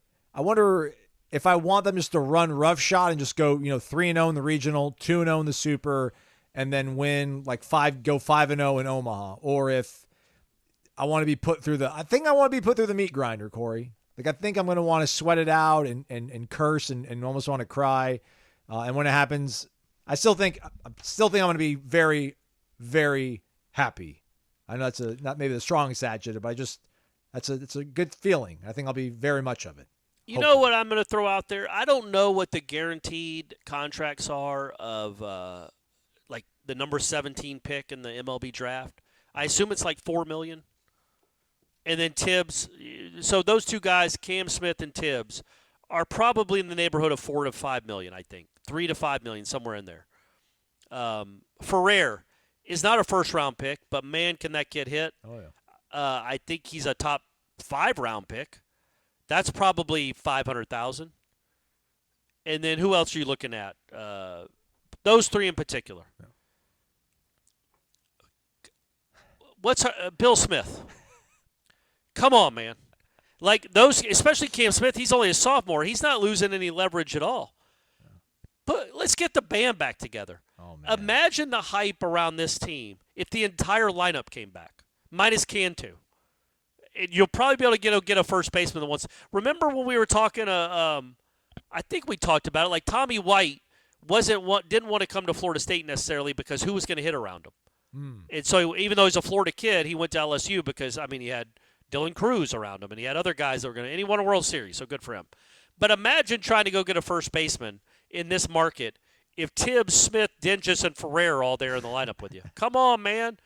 if I want them just to run roughshod and just go 3-0 in the regional, 2-0 in the super, and then win like 5-0 in Omaha, or if I want to be put through the meat grinder, Corey. Like, I think I'm going to want to sweat it out and curse and almost want to cry. And when it happens, I still think I'm going to be very, very happy. I know that's not maybe the strongest adjective, but it's a good feeling. I think I'll be very much of it. You know what I'm going to throw out there? I don't know what the guaranteed contracts are of like the number 17 pick in the MLB draft. I assume it's like $4 million. And then Tibbs, so those 2 guys, Cam Smith and Tibbs, are probably in the neighborhood of $4 to $5 million, I think. $3 to $5 million, somewhere in there. Ferrer is not a first-round pick, but man, can that kid hit. Oh, yeah. I think he's a top 5-round pick. That's probably $500,000. And then who else are you looking at? Those 3 in particular. Yeah. What's Bill Smith? Come on, man. Like those, especially Cam Smith, he's only a sophomore. He's not losing any leverage at all. Yeah. But let's get the band back together. Oh, man. Imagine the hype around this team if the entire lineup came back, minus Cantu. You'll probably be able to get a first baseman that wants. Remember when we were talking? I think we talked about it. Like Tommy White didn't want to come to Florida State necessarily because who was going to hit around him. And so even though he's a Florida kid, he went to LSU because he had Dylan Cruz around him, and he had other guys that were going to – and he won a World Series, so good for him. But imagine trying to go get a first baseman in this market if Tibbs, Smith, Dingus, and Ferrer are all there in the lineup with you. Come on, man.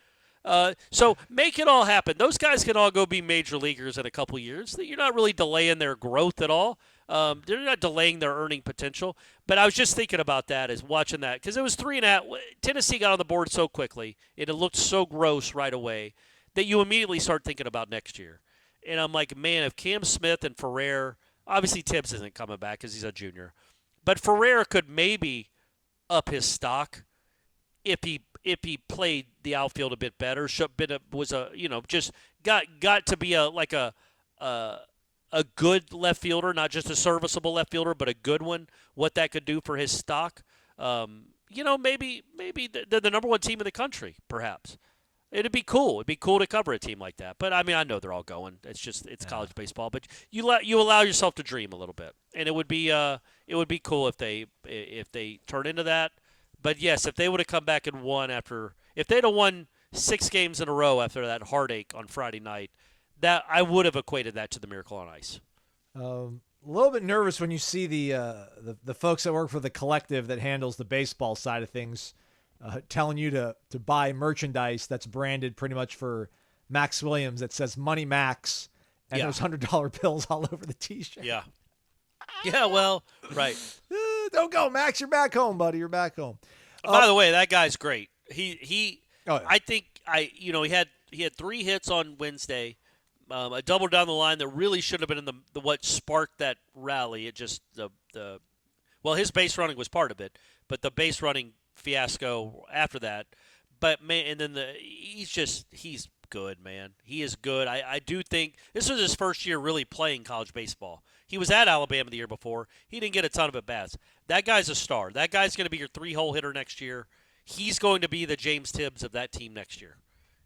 So make it all happen. Those guys can all go be major leaguers in a couple years. You're not really delaying their growth at all. They're not delaying their earning potential. But I was just thinking about that as watching that because it was 3.5. Tennessee got on the board so quickly, and it looked so gross right away that you immediately start thinking about next year. And I'm like, man, if Cam Smith and Ferrer, obviously Tibbs isn't coming back because he's a junior, but Ferrer could maybe up his stock if he played the outfield a bit better. Just got to be a good left fielder, not just a serviceable left fielder, but a good one. What that could do for his stock, maybe they're the number one team in the country, perhaps. It'd be cool. It'd be cool to cover a team like that. But I mean, I know they're all going. It's college baseball. But you allow yourself to dream a little bit, and it would be cool if they turn into that. But yes, if they would have come back and won if they'd have won 6 games in a row after that heartache on Friday night, that I would have equated that to the Miracle on Ice. A little bit nervous when you see the folks that work for the collective that handles the baseball side of things telling you to buy merchandise that's branded pretty much for Max Williams that says Money Max, and there's $100 bills all over the T-shirt. Yeah. Yeah, well, right. Don't go, Max. You're back home, buddy. You're back home. By the way, that guy's great. He Oh, yeah. I think he had 3 hits on Wednesday. A double down the line that really should have been in the what sparked that rally. It just his base running was part of it, but the base running fiasco after that. But man, and then he's good, man. He is good. I do think this was his first year really playing college baseball. He was at Alabama the year before. He didn't get a ton of at-bats. That guy's a star. That guy's going to be your 3-hole hitter next year. He's going to be the James Tibbs of that team next year.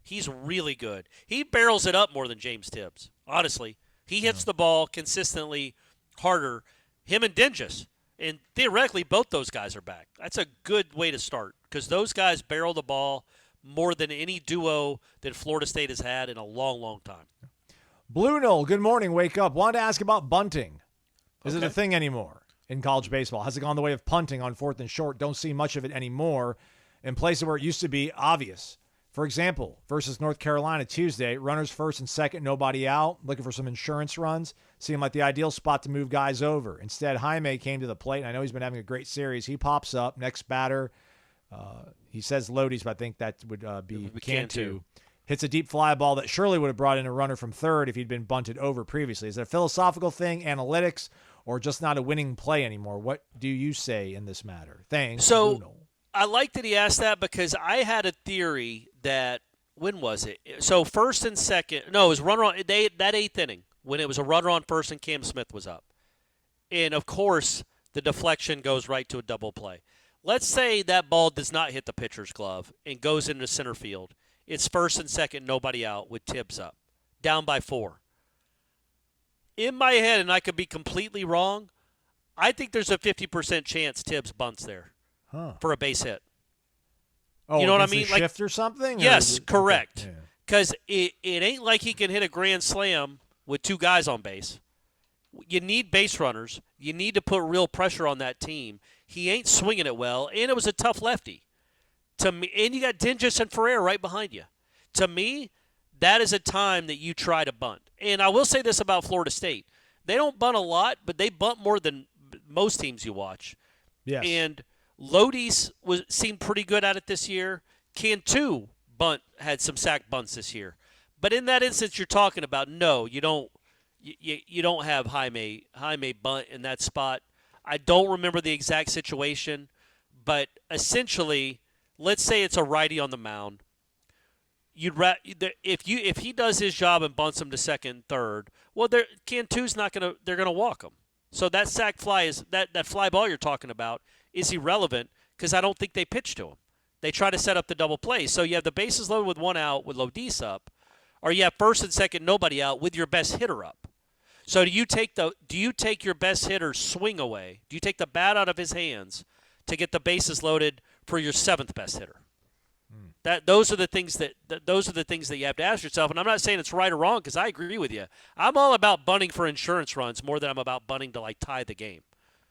He's really good. He barrels it up more than James Tibbs, honestly. He hits the ball consistently harder. Him and Dingus. And theoretically, both those guys are back. That's a good way to start because those guys barrel the ball more than any duo that Florida State has had in a long, long time. Blue Knoll, good morning. Wake up. Wanted to ask about bunting. Is it a thing anymore in college baseball? Has it gone the way of punting on 4th and short? Don't see much of it anymore in places where it used to be obvious. For example, versus North Carolina Tuesday, runners first and second, nobody out, looking for some insurance runs. Seemed like the ideal spot to move guys over. Instead, Jaime came to the plate, and I know he's been having a great series. He pops up, next batter. He says Lodi's, but I think that would be Cantu. Hits a deep fly ball that surely would have brought in a runner from third if he'd been bunted over previously. Is it a philosophical thing, analytics, or just not a winning play anymore? What do you say in this matter? Thanks. So I like that he asked that because I had a theory that when was it? So first and second, no, it was runner on that 8th inning when it was a runner on first and Cam Smith was up, and of course the deflection goes right to a double play. Let's say that ball does not hit the pitcher's glove and goes into center field. It's first and second, nobody out with Tibbs up, down by 4. In my head, and I could be completely wrong, I think there's a 50% chance Tibbs bunts there for a base hit. Oh, you know what I mean? Shift or something? Yes, correct. Okay. Because it ain't like he can hit a grand slam with 2 guys on base. You need base runners. You need to put real pressure on that team. He ain't swinging it well, and it was a tough lefty. To me, and you got Dingus and Ferrer right behind you. To me, that is a time that you try to bunt. And I will say this about Florida State. They don't bunt a lot, but they bunt more than most teams you watch. Yes. And Lodi's seemed pretty good at it this year. Cantu had some sack bunts this year. But in that instance you're talking about, no, you don't have Jaime bunt in that spot. I don't remember the exact situation, but essentially, let's say it's a righty on the mound. If he does his job and bunts him to second and third, well, Cantu's not gonna. They're gonna walk him. So that sack fly is that fly ball you're talking about is irrelevant because I don't think they pitch to him. They try to set up the double play. So you have the bases loaded with 1 out with Lodis up, or you have first and second nobody out with your best hitter up. So do you take your best hitter's swing away? Do you take the bat out of his hands to get the bases loaded for your 7th best hitter? Those are the things that you have to ask yourself. And I'm not saying it's right or wrong because I agree with you. I'm all about bunting for insurance runs more than I'm about bunting to tie the game.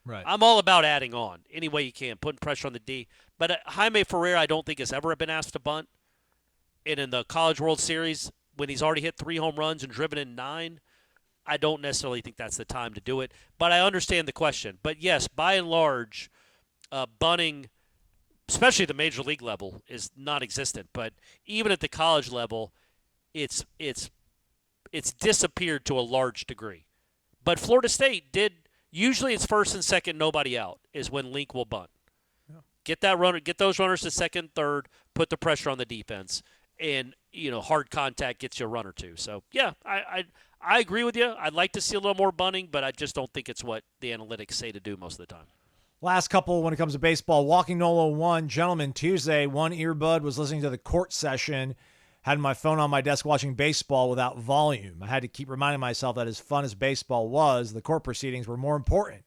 Right. I'm all about adding on any way you can, putting pressure on the D. But Jaime Ferrer, I don't think has ever been asked to bunt. And in the College World Series, when he's already hit 3 home runs and driven in 9, I don't necessarily think that's the time to do it. But I understand the question. But, yes, by and large, bunting, especially at the major league level, is non-existent. But even at the college level, it's disappeared to a large degree. But Florida State did – usually it's first and second, nobody out is when Link will bunt. Yeah. Get those runners to second, third, put the pressure on the defense. And, hard contact gets you a run or two. So, yeah, I agree with you. I'd like to see a little more bunting, but I just don't think it's what the analytics say to do most of the time. Last couple when it comes to baseball. Walking Nolo 1, gentlemen, Tuesday, one earbud was listening to the court session, had my phone on my desk watching baseball without volume. I had to keep reminding myself that as fun as baseball was, the court proceedings were more important.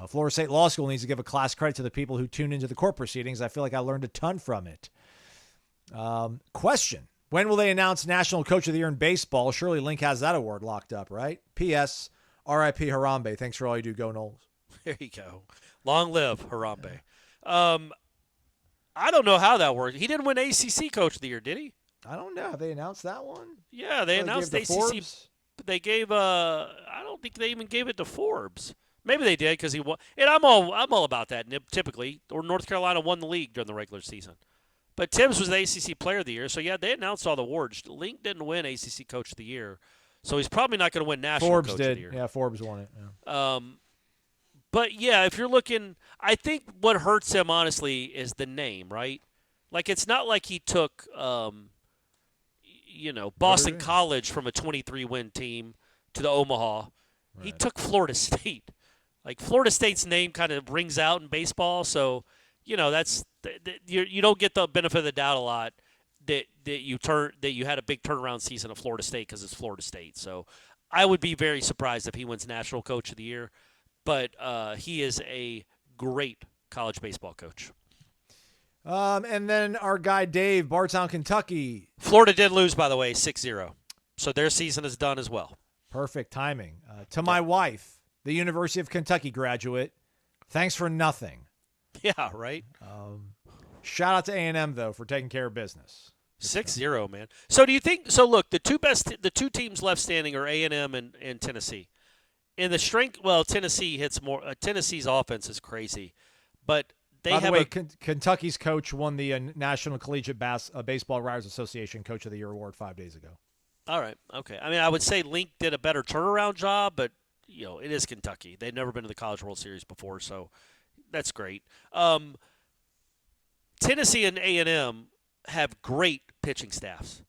Florida State Law School needs to give a class credit to the people who tuned into the court proceedings. I feel like I learned a ton from it. Question. When will they announce National Coach of the Year in baseball? Surely Link has that award locked up, right? P.S. R.I.P. Harambe. Thanks for all you do. Go Noles. There you go. Long live Harambe. I don't know how that worked. He didn't win ACC Coach of the Year, did he? I don't know. Have they announced that one? Yeah, they announced the ACC. Forbes? They gave I don't think they even gave it to Forbes. Maybe they did because he won. And I'm all about that. Typically, or North Carolina won the league during the regular season. But Tibbs was the ACC Player of the Year, so yeah, they announced all the awards. Link didn't win ACC Coach of the Year, so he's probably not going to win National Forbes Coach did. of the Year. Yeah, Forbes won it. Yeah. But yeah, if you're looking, I think what hurts him honestly is the name, right? Like it's not like he took, Boston College from a 23-win team to the Omaha. Right. He took Florida State. Like Florida State's name kind of rings out in baseball, so that's you don't get the benefit of the doubt a lot that you had a big turnaround season at Florida State because it's Florida State. So I would be very surprised if he wins National Coach of the Year, but he is a great college baseball coach. And then our guy Dave, Bartown, Kentucky. Florida did lose, by the way, 6-0. So their season is done as well. Perfect timing. To my wife, the University of Kentucky graduate, thanks for nothing. Yeah, right. Shout out to A&M though for taking care of business. 6-0, man. So do you think? So look, the two teams left standing are A&M and Tennessee. In the strength, well, Tennessee hits more. Tennessee's offense is crazy, but they By the have way, Kentucky's coach won the National Collegiate Baseball Writers Association Coach of the Year award 5 days ago. All right, okay. I mean, I would say Link did a better turnaround job, but it is Kentucky. They've never been to the College World Series before, so that's great. Tennessee and A&M have great pitching staffs.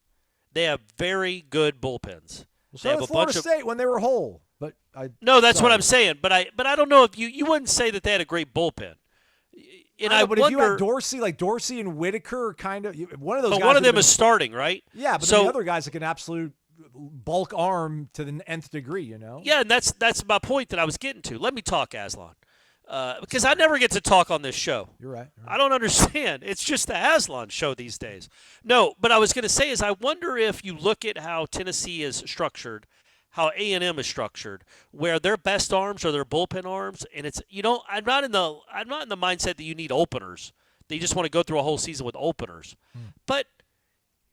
They have very good bullpens. Well, so did Florida State when they were whole. But that's what I'm saying. But I don't know if you wouldn't say that they had a great bullpen. And I wonder, if you had Dorsey and Whittaker, kind of one of those. But guys one of them is starting, right? Yeah, but the other guy's like an absolute bulk arm to the nth degree. Yeah, and that's my point that I was getting to. Let me talk, Aslan. Because I never get to talk on this show. You're right. I don't understand. It's just the Aslan show these days. No, but I was going to say is I wonder if you look at how Tennessee is structured, how A&M is structured, where their best arms are their bullpen arms, and it's I'm not in the mindset that you need openers. That you just want to go through a whole season with openers. But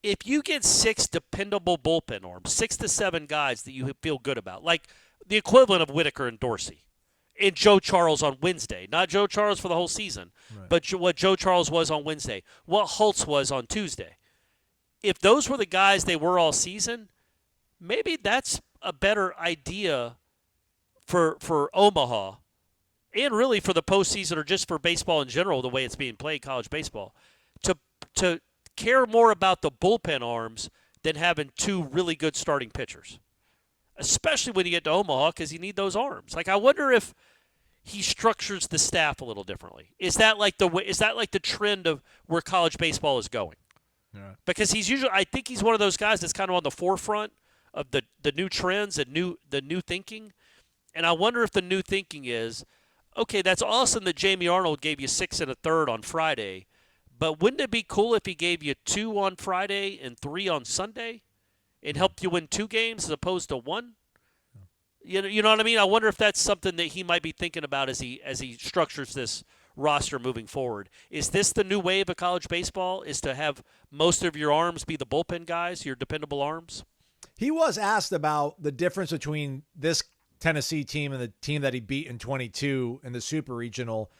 if you get 6 dependable bullpen arms, 6 to 7 guys that you feel good about, like the equivalent of Whittaker and Dorsey. And Joe Charles on Wednesday. Not Joe Charles for the whole season, right. But what Joe Charles was on Wednesday, what Holtz was on Tuesday. If those were the guys they were all season, maybe that's a better idea for Omaha and really for the postseason or just for baseball in general, the way it's being played, college baseball, to care more about the bullpen arms than having 2 really good starting pitchers. Especially when you get to Omaha, because you need those arms. Like I wonder if he structures the staff a little differently. Is that like the trend of where college baseball is going? Yeah. Because I think he's one of those guys that's kind of on the forefront of the new trends and the new thinking. And I wonder if the new thinking is, okay, that's awesome that Jamie Arnold gave you 6 1/3 on Friday, but wouldn't it be cool if he gave you 2 on Friday and 3 on Sunday? It helped you win 2 games as opposed to 1. You know what I mean? I wonder if that's something that he might be thinking about as he structures this roster moving forward. Is this the new wave of college baseball, is to have most of your arms be the bullpen guys, your dependable arms? He was asked about the difference between this Tennessee team and the team that he beat in 22 in the Super Regional.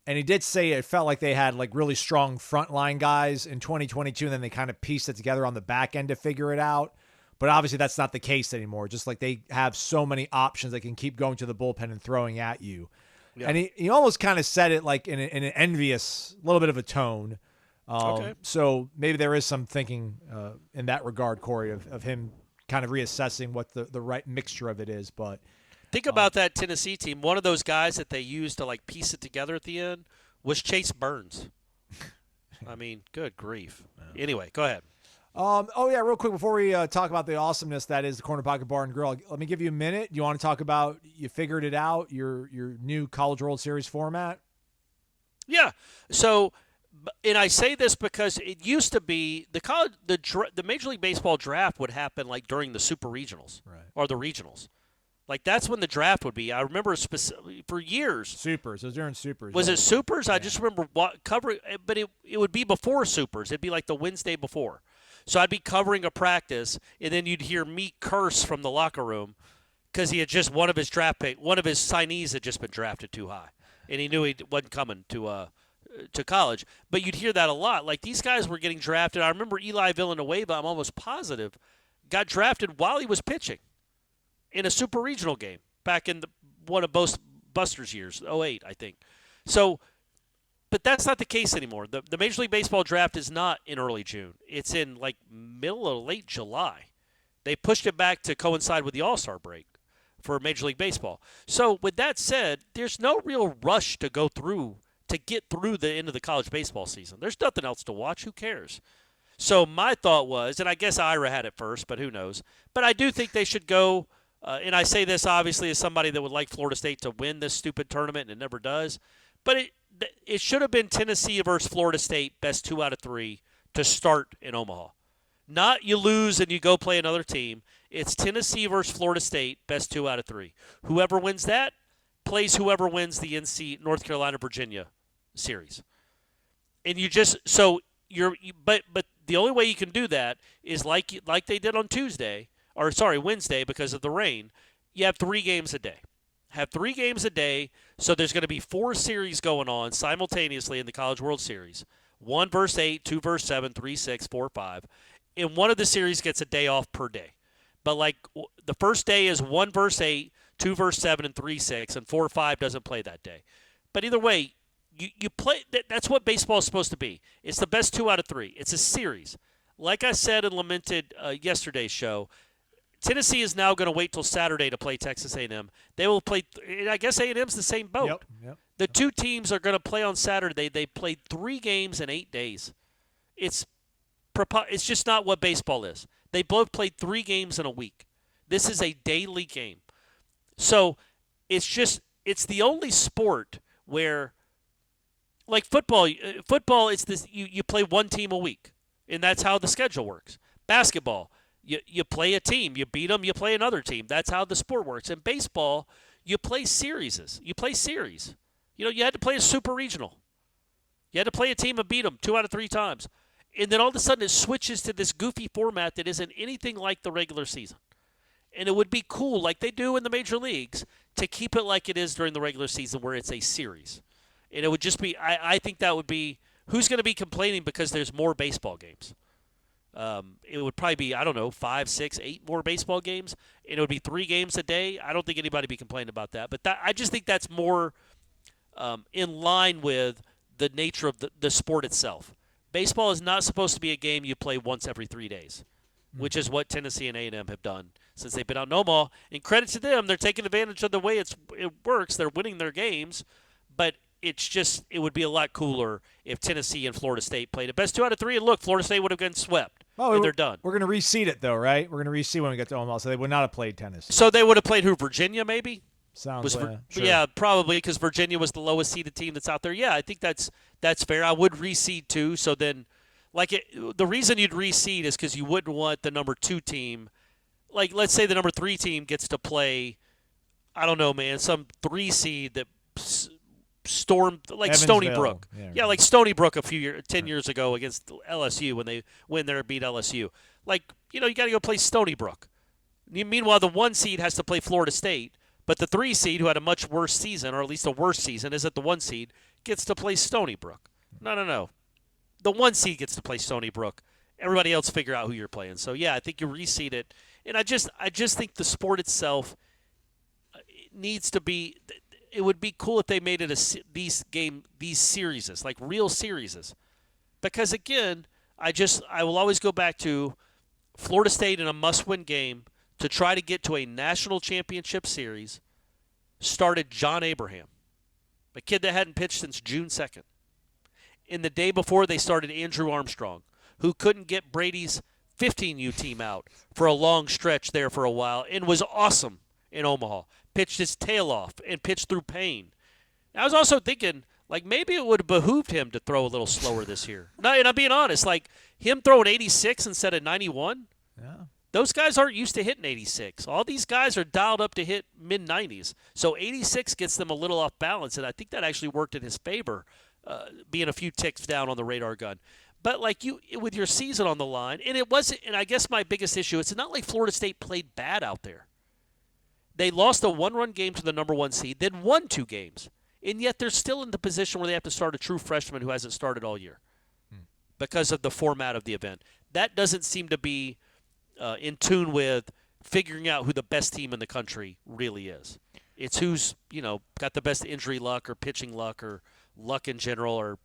And he did say it felt like they had like really strong frontline guys in 2022, and then they kind of pieced it together on the back end to figure it out. But obviously that's not the case anymore. Just like they have so many options that can keep going to the bullpen and throwing at you. Yeah. And he almost kind of said it like in an envious, little bit of a tone. Okay. So maybe there is some thinking in that regard, Corey, of him kind of reassessing what the right mixture of it is. But think about that Tennessee team. One of those guys that they used to like piece it together at the end was Chase Burns. I mean, good grief. Anyway, go ahead. Real quick before we talk about the awesomeness that is the Corner Pocket Bar and Grill, let me give you a minute. You want to talk about, you figured it out, your new College World Series format? Yeah. So, and I say this because it used to be the Major League Baseball draft would happen like during the Super Regionals, right, or the Regionals. Like that's when the draft would be. I remember for years. Supers. It was during Supers. Was it Supers? Yeah. I just remember covering, but it would be before Supers. It'd be like the Wednesday before. So I'd be covering a practice, and then you'd hear me curse from the locker room because he had just one of his signees had just been drafted too high, and he knew he wasn't coming to college. But you'd hear that a lot. Like these guys were getting drafted. I remember Eli Villanueva, I'm almost positive, got drafted while he was pitching in a super regional game back in one of Buster's years, 08, I think. So, but that's not the case anymore. The Major League Baseball draft is not in early June. It's in like middle or late July. They pushed it back to coincide with the All-Star break for Major League Baseball. So with that said, there's no real rush to get through the end of the college baseball season. There's nothing else to watch. Who cares? So my thought was, and I guess Ira had it first, but who knows? But I do think they should go, and I say this obviously as somebody that would like Florida State to win this stupid tournament, and it never does. But it should have been Tennessee versus Florida State, best 2 out of 3, to start in Omaha. Not you lose and you go play another team. It's Tennessee versus Florida State, best 2 out of 3. Whoever wins that plays whoever wins the NC North Carolina-Virginia series. And you just but the only way you can do that is like they did on Wednesday because of the rain. You have 3 games a day. Have 3 games a day, so there's going to be 4 series going on simultaneously in the College World Series. 1 versus 8, 2 versus 7, 3, 6, 4, 5. And one of the series gets a day off per day. But like the first day is 1 versus 8, 2 versus 7, and 3, 6, and 4, 5 doesn't play that day. But either way, you play. That's what baseball is supposed to be. It's the best 2 out of 3. It's a series. Like I said and lamented yesterday's show, Tennessee is now going to wait till Saturday to play Texas A&M. They will play. I guess A&M's the same boat. Yep. The 2 teams are going to play on Saturday. They played 3 games in 8 days. It's just not what baseball is. They both played 3 games in a week. This is a daily game. So it's the only sport where, like football, it's this you play 1 team a week, and that's how the schedule works. Basketball, you play a team, you beat them, you play another team. That's how the sport works. In baseball, you play series. You play series. You had to play a super regional. You had to play a team and beat them 2 out of 3 times. And then all of a sudden it switches to this goofy format that isn't anything like the regular season. And it would be cool, like they do in the major leagues, to keep it like it is during the regular season where it's a series. And it would just be, I think that would be, who's going to be complaining because there's more baseball games? It would probably be, 5, 6, 8 more baseball games. And it would be 3 games a day. I don't think anybody would be complaining about that. But I just think that's more in line with the nature of the sport itself. Baseball is not supposed to be a game you play once every 3 days, which is what Tennessee and A&M have done since they've been out in Omaha. And credit to them, they're taking advantage of the way it works. They're winning their games, but it would be a lot cooler if Tennessee and Florida State played it best 2 out of 3. And look, Florida State would have been swept. And they're done. We're going to reseed it, though, right? We're going to reseed when we get to Omaha, so they would not have played Tennessee. So they would have played who? Virginia, maybe? Sounds like sure. Yeah, probably because Virginia was the lowest seeded team that's out there. Yeah, I think that's fair. I would reseed too. So then, the reason you'd reseed is because you wouldn't want the number 2 team. Like, let's say the number 3 team gets to play, I don't know, man, some 3 seed that Evansville. Brook. Yeah, like Stony Brook 10 years ago against LSU when they went there and beat LSU. Like, you got to go play Stony Brook. Meanwhile, the 1 seed has to play Florida State, but the 3 seed, who had a much worse season, or at least a worse season, is at the 1 seed, gets to play Stony Brook. No. The 1 seed gets to play Stony Brook. Everybody else figure out who you're playing. So, yeah, I think you reseed it. And I just think the sport itself needs to be – it would be cool if they made it these series, like real series. Because, again, I will always go back to Florida State in a must-win game to try to get to a national championship series started John Abraham, a kid that hadn't pitched since June 2nd. In the day before, they started Andrew Armstrong, who couldn't get Brady's 15U team out for a long stretch there for a while and was awesome in Omaha. Pitched his tail off and pitched through pain. I was also thinking, like, maybe it would have behooved him to throw a little slower this year. No, and I'm being honest, like, him throwing 86 instead of 91, those guys aren't used to hitting 86. All these guys are dialed up to hit mid-90s. So 86 gets them a little off balance, and I think that actually worked in his favor, being a few ticks down on the radar gun. But, like, with your season on the line, and it wasn't, and I guess my biggest issue, it's not like Florida State played bad out there. They lost a 1-run game to the number 1 seed, then won 2 games. And yet they're still in the position where they have to start a true freshman who hasn't started all year because of the format of the event. That doesn't seem to be in tune with figuring out who the best team in the country really is. It's who's, got the best injury luck or pitching luck or luck in general or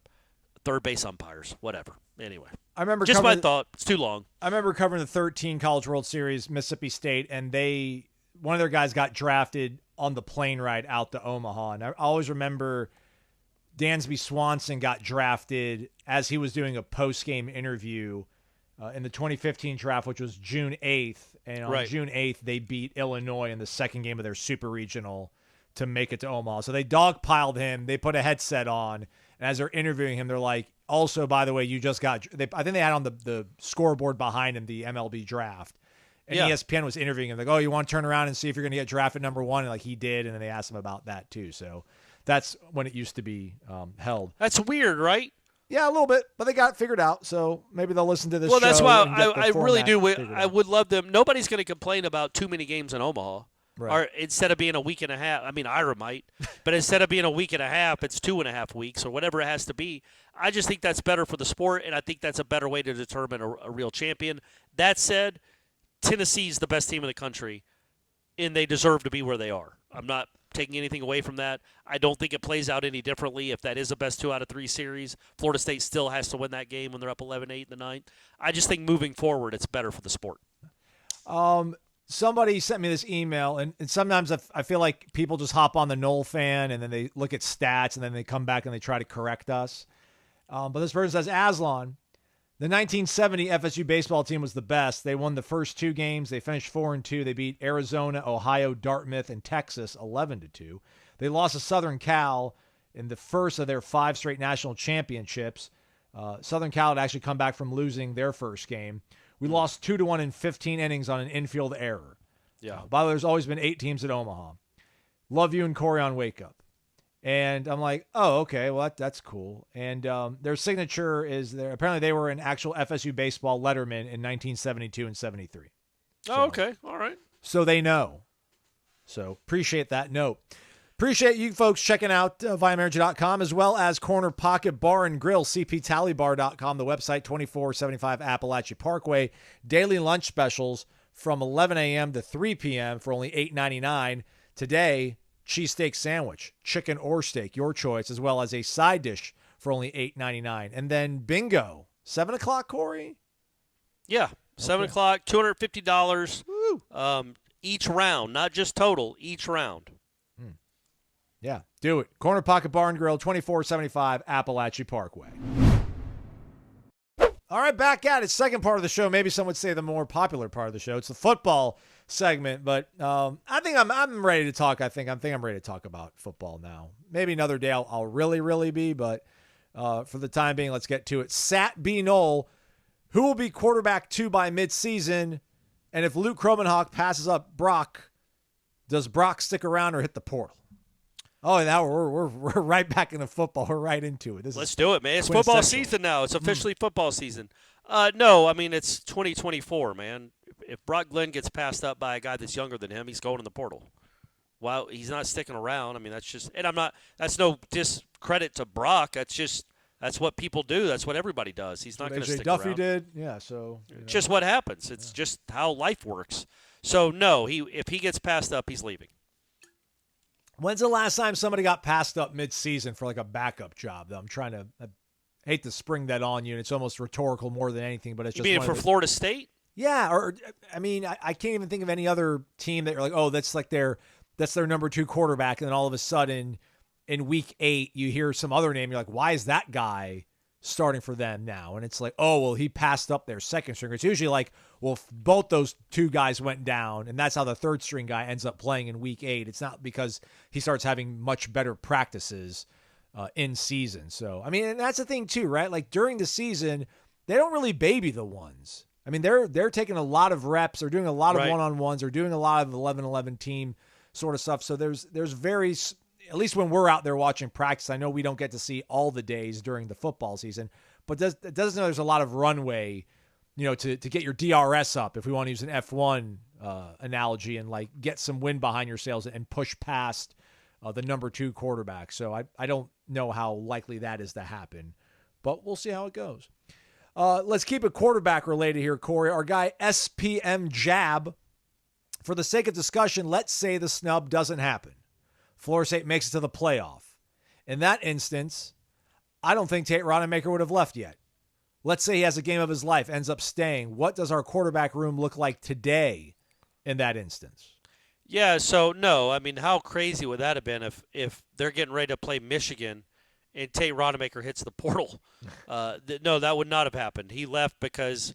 third base umpires, whatever. Anyway, I remember just my thought. It's too long. I remember covering the 13 College World Series, Mississippi State, and one of their guys got drafted on the plane ride out to Omaha. And I always remember Dansby Swanson got drafted as he was doing a post-game interview in the 2015 draft, which was June 8th. And on June 8th, they beat Illinois in the second game of their super regional to make it to Omaha. So they dogpiled him. They put a headset on. And as they're interviewing him, they're like, also, by the way, you just got – I think they had on the scoreboard behind him the MLB draft. And ESPN was interviewing him, like, oh, you want to turn around and see if you're going to get drafted number 1? And, like, he did, and then they asked him about that, too. So that's when it used to be held. That's weird, right? Yeah, a little bit, but they got it figured out, so maybe they'll listen to this show. Well, that's why I really do. I would love them. Nobody's going to complain about too many games in Omaha. Right. Or instead of being a week and a half, I mean, Ira might, but instead of being a week and a half, it's 2.5 weeks or whatever it has to be. I just think that's better for the sport, and I think that's a better way to determine a real champion. That said, Tennessee's the best team in the country, and they deserve to be where they are. I'm not taking anything away from that. I don't think it plays out any differently if that is a best 2 out of 3 series. Florida State still has to win that game when they're up 11-8 in the ninth. I just think moving forward, it's better for the sport. Somebody sent me this email, and sometimes I feel like people just hop on the Noles fan, and then they look at stats, and then they come back and they try to correct us. But this person says, Aslan, the 1970 FSU baseball team was the best. They won the first 2 games. They finished 4-2. They beat Arizona, Ohio, Dartmouth, and Texas 11-2. They lost to Southern Cal in the first of their 5 straight national championships. Southern Cal had actually come back from losing their first game. We lost 2-1 in 15 innings on an infield error. Yeah. By the way, there's always been 8 teams at Omaha. Love you and Corey on Wake Up. And I'm like, oh, okay, well, that's cool. And their signature is there. Apparently, they were an actual FSU baseball letterman in 1972 and 73. So, oh, okay. All right. So they know. So appreciate that note. Appreciate you folks checking out VineManager.com as well as Corner Pocket Bar and Grill, CPTallybar.com, the website, 2475 Appalachia Parkway. Daily lunch specials from 11 a.m. to 3 p.m. for only $8.99. Today, cheesesteak sandwich, chicken or steak, your choice, as well as a side dish for only $8.99. And then bingo, 7 o'clock, Corey? Yeah, 7 o'clock, $250 each round, not just total, each round. Yeah, do it. Corner Pocket Bar and Grill, 2475 Appalachia Parkway. All right, back at it. Second part of the show. Maybe some would say the more popular part of the show. It's the football segment, but I think I'm ready to talk. I think I'm ready to talk about football now. Maybe another day I'll really be, but for the time being, let's get to it. Sat B. Knoll, who will be quarterback 2 by midseason, and if Luke Kromenhoek passes up Brock, does Brock stick around or hit the portal? Oh, now we're right back into football. We're right into it. Let's do it, man. It's football season now. It's officially football season. No, I mean, it's 2024, man. If Brock Glenn gets passed up by a guy that's younger than him, he's going in the portal. Well, he's not sticking around. I mean, that's just – and that's no discredit to Brock. That's what people do. That's what everybody does. He's not going to stick Duffy around. did, yeah, so – Just what happens. It's just how life works. So, no, if he gets passed up, he's leaving. When's the last time somebody got passed up mid-season for like a backup job, though? I hate to spring that on you, and it's almost rhetorical more than anything, but it's just – You mean for Florida State? Yeah, or I mean, I can't even think of any other team that you're like, oh, that's their number 2 quarterback, and then all of a sudden in week 8 you hear some other name. You're like, why is that guy starting for them now? And it's like, oh, well, he passed up their second stringer. It's usually like, well, both those 2 guys went down, and that's how the third string guy ends up playing in week 8. It's not because he starts having much better practices in season. So, I mean, and that's the thing too, right? Like during the season, they don't really baby the ones. I mean, they're taking a lot of reps. They're doing a lot of one-on-ones. They're doing a lot of 11-11 team sort of stuff. So there's very, at least when we're out there watching practice, I know we don't get to see all the days during the football season, but it doesn't know there's a lot of runway, to get your DRS up, if we want to use an F1 analogy, and like get some wind behind your sails and push past the number 2 quarterback. So I don't know how likely that is to happen, but we'll see how it goes. Let's keep it quarterback related here, Corey. Our guy SPM Jab. For the sake of discussion, let's say the snub doesn't happen. Florida State makes it to the playoff. In that instance, I don't think Tate Rodemaker would have left yet. Let's say he has a game of his life, ends up staying. What does our quarterback room look like today in that instance? Yeah, so no. I mean, how crazy would that have been if they're getting ready to play Michigan and Tate Rodemaker hits the portal? No, that would not have happened. He left because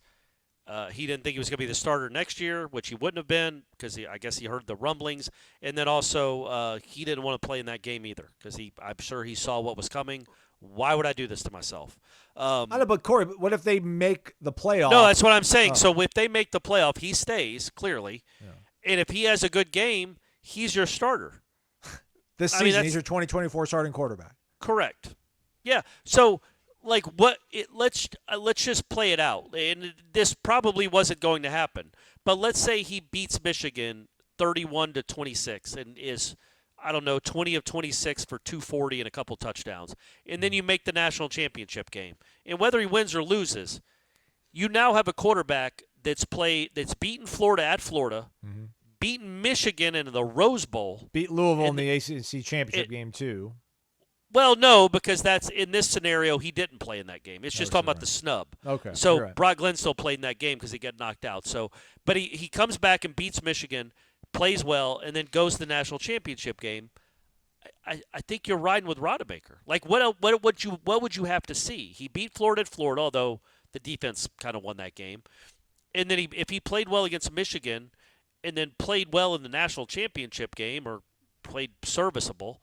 he didn't think he was going to be the starter next year, which he wouldn't have been because I guess he heard the rumblings. And then also he didn't want to play in that game either because I'm sure he saw what was coming. Why would I do this to myself? I know, but Corey, what if they make the playoff? No, that's what I'm saying. So if they make the playoff, he stays, clearly. Yeah. And if he has a good game, he's your starter. This season, he's your 2024 starting quarterback. Correct. Yeah. So, like, let's just play it out. And this probably wasn't going to happen. But let's say he beats Michigan 31-26 and is, I don't know, 20 of 26 for 240 and a couple touchdowns. And then you make the national championship game. And whether he wins or loses, you now have a quarterback that's beaten Florida at Florida, beaten Michigan in the Rose Bowl. Beat Louisville in the ACC championship game, too. Well, no, because that's in this scenario, he didn't play in that game. It's just talking about the snub. Okay. So right. Brock Glenn still played in that game because he got knocked out. So, but he comes back and beats Michigan, plays well, and then goes to the national championship game. I think you're riding with Rodemaker. Like, what would you have to see? He beat Florida at Florida, although the defense kind of won that game. And then if he played well against Michigan and then played well in the national championship game or played serviceable,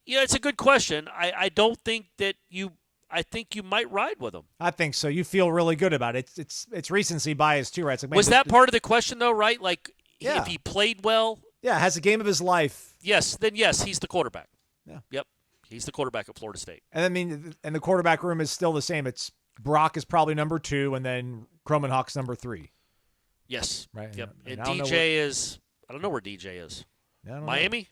yeah, it's a good question. I don't think that you – I think you might ride with him. I think so. You feel really good about it. It's recency bias too, right? It's like, was that part of the question, though, right? Like, yeah. If he played well – yeah, has a game of his life. Yes, then yes, he's the quarterback. Yeah. Yep, he's the quarterback at Florida State. And I mean, and the quarterback room is still the same. It's Brock is probably number 2, and then Kromenhoek's number 3. Yes. Right. Yep. And DJ is – I don't know where DJ is. Miami?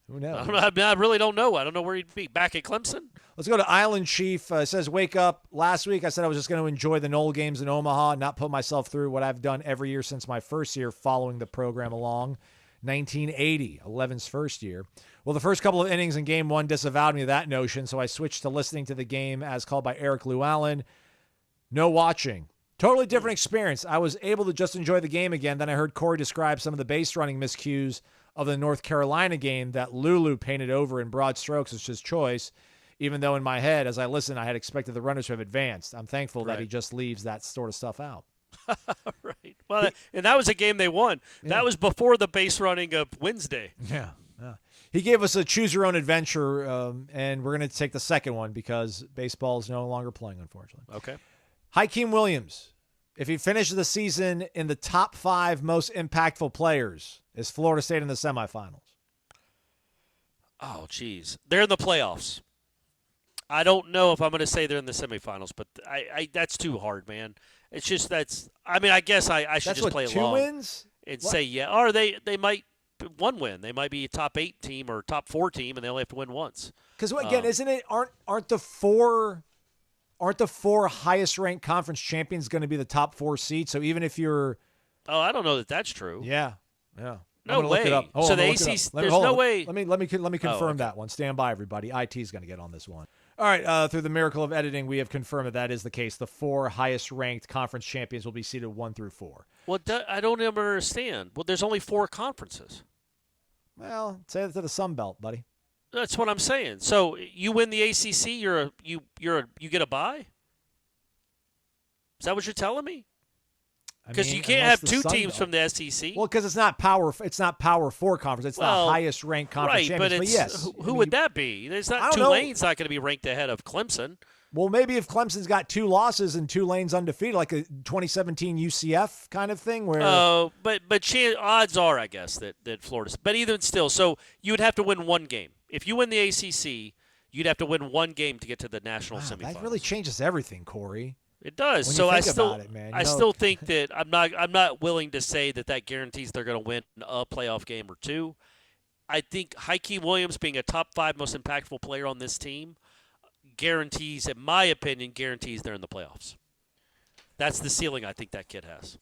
Who knows? I really don't know. I don't know where he'd be. Back at Clemson? Let's go to Island Chief. Says, wake up. Last week I said I was just going to enjoy the Noles games in Omaha and not put myself through what I've done every year since my first year following the program along. 1980, 11's first year. Well, the first couple of innings in Game 1 disavowed me of that notion, so I switched to listening to the game as called by Eric Llewellyn. No watching. Totally different experience. I was able to just enjoy the game again. Then I heard Corey describe some of the base running miscues of the North Carolina game that Lulu painted over in broad strokes as his choice, even though in my head, as I listened, I had expected the runners to have advanced. I'm thankful that he just leaves that sort of stuff out. Right. Well, and that was a game they won. Yeah. That was before the base running of Wednesday. Yeah. He gave us a choose-your-own-adventure, and we're going to take the second one because baseball is no longer playing, unfortunately. Okay. Hakeem Williams, if he finishes the season in the top 5 most impactful players, is Florida State in the semifinals? Oh, geez. They're in the playoffs. I don't know if I'm going to say they're in the semifinals, but that's too hard, man. It's just I guess I should just play along. 2 wins? And say, yeah. Or they might one win. They might be a top 8 team or top 4 team, and they only have to win once. Because, again, aren't the four highest ranked conference champions going to be the top 4 seeds? So even if you're – Oh, I don't know that that's true. Yeah. No way. So the ACC, there's no way. Let me confirm that one. Stand by, everybody. IT is going to get on this one. All right. Through the miracle of editing, we have confirmed that is the case. The 4 highest ranked conference champions will be seeded 1 through 4. Well, I don't even understand. Well, there's only 4 conferences. Well, say that to the Sun Belt, buddy. That's what I'm saying. So you win the ACC, you get a bye. Is that what you're telling me? Because you can't have 2 teams from the SEC. Well, because it's not Power 4 conference. It's the highest ranked conference champions. But yes, who would that be? There's not Tulane's not going to be ranked ahead of Clemson. Well, maybe if Clemson's got 2 losses and Tulane's undefeated, like a 2017 UCF kind of thing, where. Oh, but odds are, I guess, that Florida's. But even still, so you would have to win 1 game. If you win the ACC, you'd have to win 1 game to get to the national semifinals. That really changes everything, Corey. It does. When so I still think that I'm not willing to say that guarantees they're going to win a playoff game or 2. I think Hakeem Williams being a top 5 most impactful player on this team guarantees, in my opinion, they're in the playoffs. That's the ceiling I think that kid has.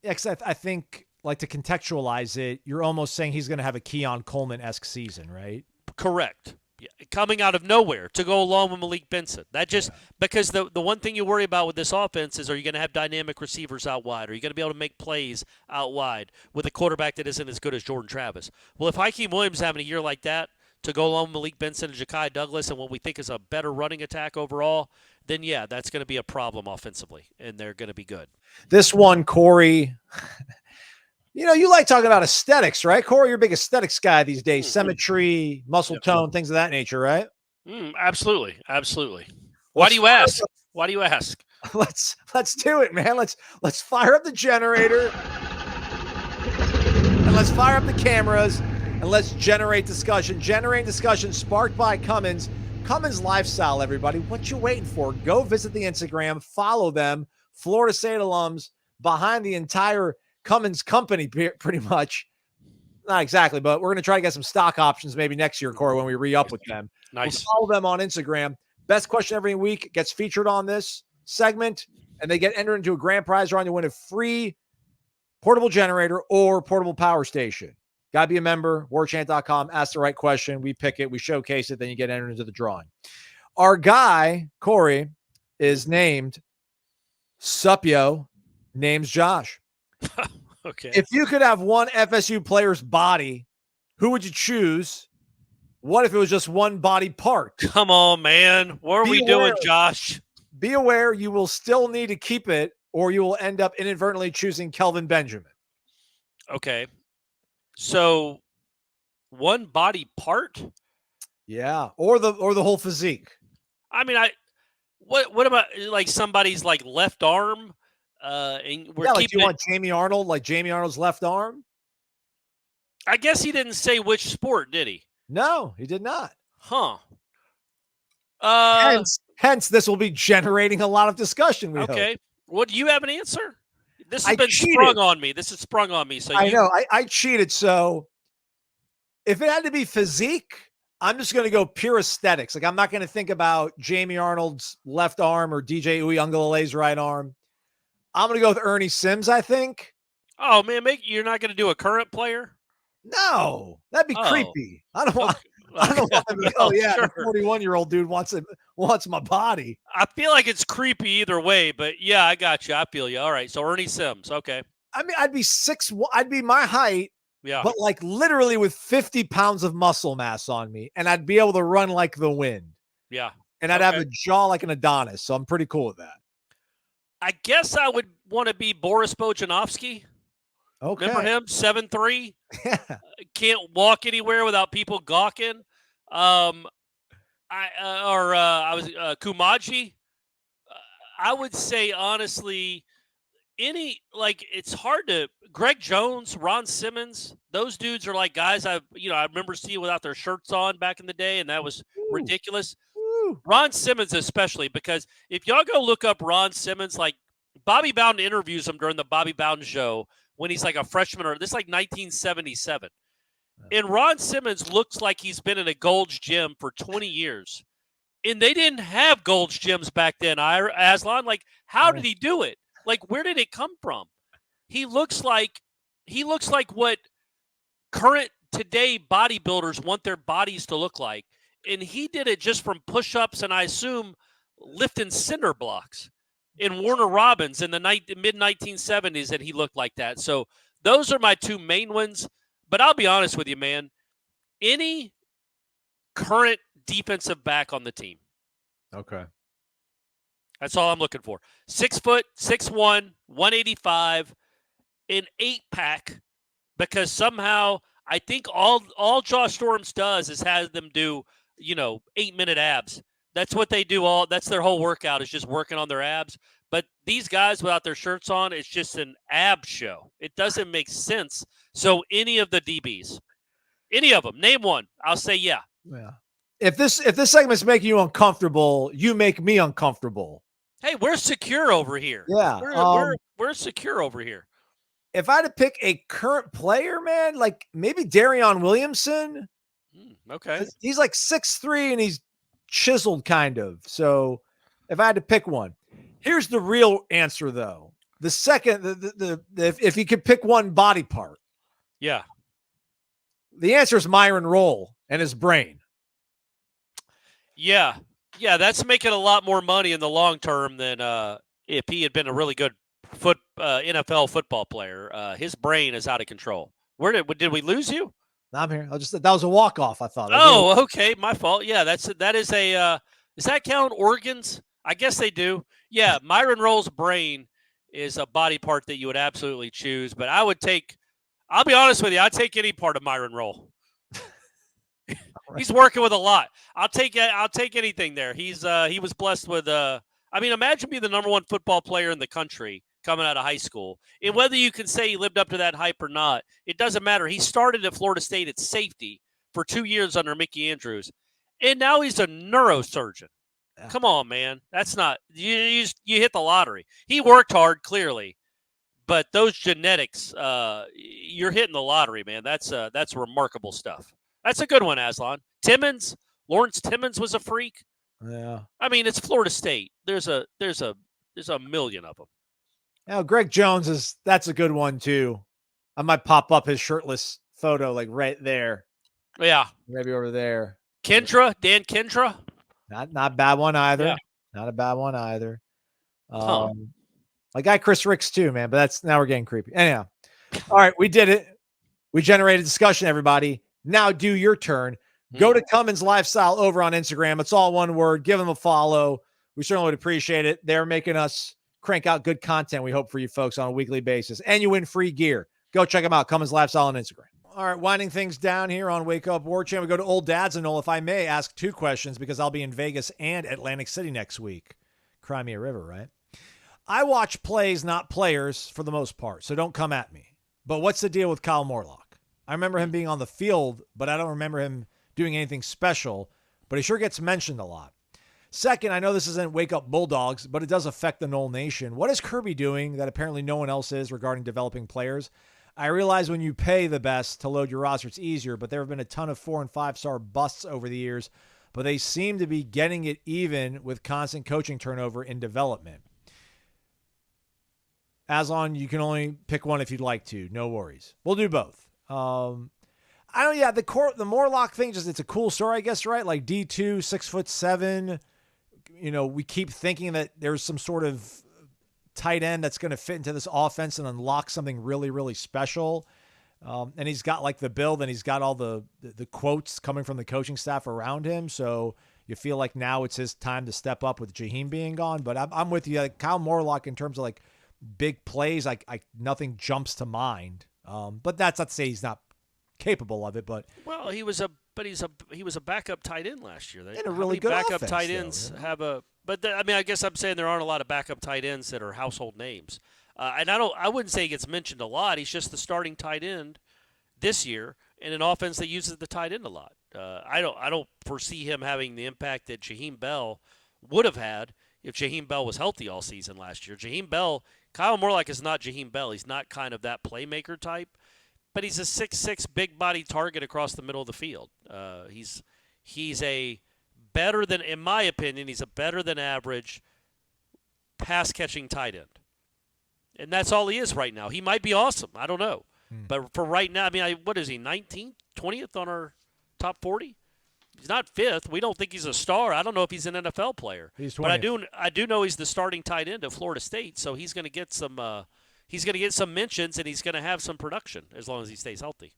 Yeah, because I think, like, to contextualize it, you're almost saying he's going to have a Keon Coleman-esque season, right? Correct. Yeah, coming out of nowhere to go along with Malik Benson. Because the one thing you worry about with this offense is, are you going to have dynamic receivers out wide? Are you going to be able to make plays out wide with a quarterback that isn't as good as Jordan Travis? Well, if Hakeem Williams having a year like that to go along with Malik Benson and Ja'Kai Douglas and what we think is a better running attack overall, then yeah, that's going to be a problem offensively, and they're going to be good. This one, Corey. You like talking about aesthetics, right? Corey, you're a big aesthetics guy these days. Symmetry, muscle tone, things of that nature, right? Absolutely. Why do you ask? Let's do it, man. Let's fire up the generator. And let's fire up the cameras. And let's generate discussion. Generate discussion sparked by Cummins. Cummins Lifestyle, everybody. What you waiting for? Go visit the Instagram. Follow them. Florida State alums behind the entire Cummins company, pretty much. Not exactly, but we're going to try to get some stock options maybe next year, Corey, when we re-up with them. Nice. We'll follow them on Instagram. Best question every week gets featured on this segment, and they get entered into a grand prize drawing to win a free portable generator or portable power station. Got to be a member, warchant.com. Ask the right question. We pick it. We showcase it. Then you get entered into the drawing. Our guy, Corey, is named Supyo. Name's Josh. Okay. If you could have one FSU player's body, who would you choose? What if it was just one body part? Come on, man. What are we doing, Josh? Be aware you will still need to keep it, or you will end up inadvertently choosing Kelvin Benjamin. Okay. So one body part? Yeah. Or the whole physique. I mean, what about like somebody's like left arm? And we're do you want Jamie Arnold, like Jamie Arnold's left arm? I guess he didn't say which sport, did he? No, he did not. Huh. Hence, this will be generating a lot of discussion. Okay. Hope. Well, do you have an answer? This has been sprung on me. This is sprung on me. So I know. I cheated. So if it had to be physique, I'm just going to go pure aesthetics. Like, I'm not going to think about Jamie Arnold's left arm or DJ Uiagalelei's right arm. I'm going to go with Ernie Sims, I think. Oh, man, you're not going to do a current player? No, that'd be creepy. I don't want to be, the 41-year-old dude wants my body. I feel like it's creepy either way, but yeah, I got you. I feel you. All right, so Ernie Sims, okay. I mean, I'd be my height, yeah, but like literally with 50 pounds of muscle mass on me, and I'd be able to run like the wind. Yeah. And I'd have a jaw like an Adonis, so I'm pretty cool with that. I guess I would want to be Boris Bojanovsky. Okay. Remember him? 7'3"? Yeah. Can't walk anywhere without people gawking. I was Kumaji. I would say, honestly, it's hard to Greg Jones, Ron Simmons, those dudes are like guys I remember seeing without their shirts on back in the day, and that was ridiculous. Ron Simmons especially, because if y'all go look up Ron Simmons, like Bobby Bowden interviews him during the Bobby Bowden show when he's like a freshman, or this is like 1977. And Ron Simmons looks like he's been in a Gold's Gym for 20 years. And they didn't have Gold's Gyms back then, Aslan. Like, how did he do it? Like, where did it come from? He looks like what current today bodybuilders want their bodies to look like. And he did it just from push-ups and I assume lifting cinder blocks. In Warner Robins in the mid-1970s, and he looked like that. So those are my two main ones. But I'll be honest with you, man. Any current defensive back on the team. Okay. That's all I'm looking for. 6 foot, 6'1", 185, an 8-pack, because somehow I think all Josh Storms does is have them do, 8-minute abs. That's what they do. That's their whole workout, is just working on their abs. But these guys without their shirts on, it's just an ab show. It doesn't make sense. So any of the DBs, any of them, name one, I'll say yeah. Yeah. If this segment's making you uncomfortable, you make me uncomfortable. Hey, we're secure over here. Yeah, we're secure over here. If I had to pick a current player, man, like maybe Darion Williamson. Okay. He's like 6'3" and he's chiseled kind of. So if I had to pick one, here's the real answer though. The second, if you could pick one body part. Yeah. The answer is Myron Rolle and his brain. Yeah. Yeah, that's making a lot more money in the long term than if he had been a really good NFL football player. His brain is out of control. Did we lose you? I'm here. That was a walk-off, I thought. Oh, okay. My fault. Yeah, that is a does that count organs? I guess they do. Yeah, Myron Rolle's brain is a body part that you would absolutely choose, but I'll be honest with you, I'd take any part of Myron Rolle. He's working with a lot. I'll take anything there. He was blessed with imagine being the number one football player in the country coming out of high school. And whether you can say he lived up to that hype or not, it doesn't matter. He started at Florida State at safety for 2 years under Mickey Andrews. And now he's a neurosurgeon. Yeah. Come on, man. That's not you hit the lottery. He worked hard, clearly. But those genetics, you're hitting the lottery, man. That's remarkable stuff. That's a good one, Aslan. Lawrence Timmons was a freak. Yeah. I mean, it's Florida State. There's a million of them. Now, Greg Jones that's a good one too. I might pop up his shirtless photo like right there. Yeah. Maybe over there. Dan Kendra. Not a bad one either. Yeah. Not a bad one either. My guy Chris Ricks too, man. But now we're getting creepy. Anyhow. All right, we did it. We generated discussion, everybody. Now do your turn. Go to Cummins Lifestyle over on Instagram. It's all one word. Give them a follow. We certainly would appreciate it. They're making us crank out good content, we hope, for you folks on a weekly basis. And you win free gear. Go check them out. Cummins Lifestyle on Instagram. All right, winding things down here on Wake Up Warchant. We go to Old Dads and Noel. If I may ask 2 questions, because I'll be in Vegas and Atlantic City next week. Crimea River, right? I watch plays, not players, for the most part, so don't come at me. But what's the deal with Kyle Morlock? I remember him being on the field, but I don't remember him doing anything special, but he sure gets mentioned a lot. Second, I know this isn't Wake Up Bulldogs, but it does affect the Nole Nation. What is Kirby doing that apparently no one else is regarding developing players? I realize when you pay the best to load your roster, it's easier, but there have been a ton of 4- and 5-star busts over the years, but they seem to be getting it even with constant coaching turnover in development. Aslan, you can only pick one if you'd like to. No worries. We'll do both. The Morlock thing, it's a cool story, I guess, right? Like D2, 6'7". We keep thinking that there's some sort of tight end that's going to fit into this offense and unlock something really, really special. And he's got like the build, and he's got all the quotes coming from the coaching staff around him. So you feel like now it's his time to step up with Jaheim being gone. But I'm with you. Like Kyle Morlock, in terms of like big plays, nothing jumps to mind. But that's not to say he's not capable of it. But he was a backup tight end last year. In a really good backup offense, tight ends have a. But I guess I'm saying there aren't a lot of backup tight ends that are household names. And I wouldn't say he gets mentioned a lot. He's just the starting tight end this year in an offense that uses the tight end a lot. I don't foresee him having the impact that Jaheim Bell would have had if Jaheim Bell was healthy all season last year. Kyle Morlock is not Jaheim Bell. He's not kind of that playmaker type, but he's a 6'6", big body target across the middle of the field. He's a better than, in my opinion, he's a better than average pass catching tight end. And that's all he is right now. He might be awesome. I don't know. But for right now, I mean, what is he, 19th, 20th on our top 40? He's not 5th. We don't think he's a star. I don't know if he's an NFL player. He's 20th. But I do know he's the starting tight end at Florida State, so he's going to get some mentions, and he's going to have some production as long as he stays healthy.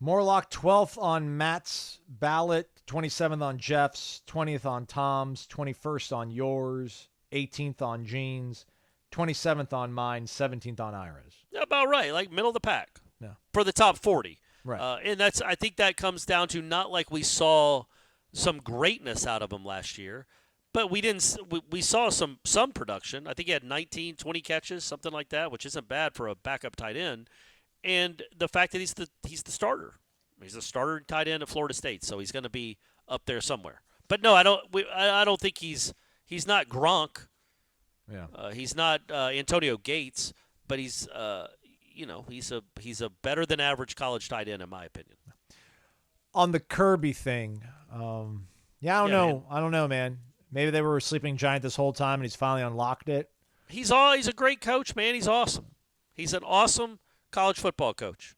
Morlock 12th on Matt's ballot, 27th on Jeff's, 20th on Tom's, 21st on yours, 18th on Gene's, 27th on mine, 17th on Ira's. About right, like middle of the pack. Yeah. For the top 40. Right. And I think that comes down to not like we saw some greatness out of him last year, but we saw some production. I think he had 19, 20 catches, something like that, which isn't bad for a backup tight end. And the fact that he's the starter. He's a starter tight end at Florida State, so he's going to be up there somewhere. But no, I don't think he's not Gronk. Yeah. He's not Antonio Gates, but he's a better than average college tight end in my opinion. On the Kirby thing, I don't know. Man. I don't know, man. Maybe they were a sleeping giant this whole time, and he's finally unlocked it. He's a great coach, man. He's awesome. He's an awesome college football coach.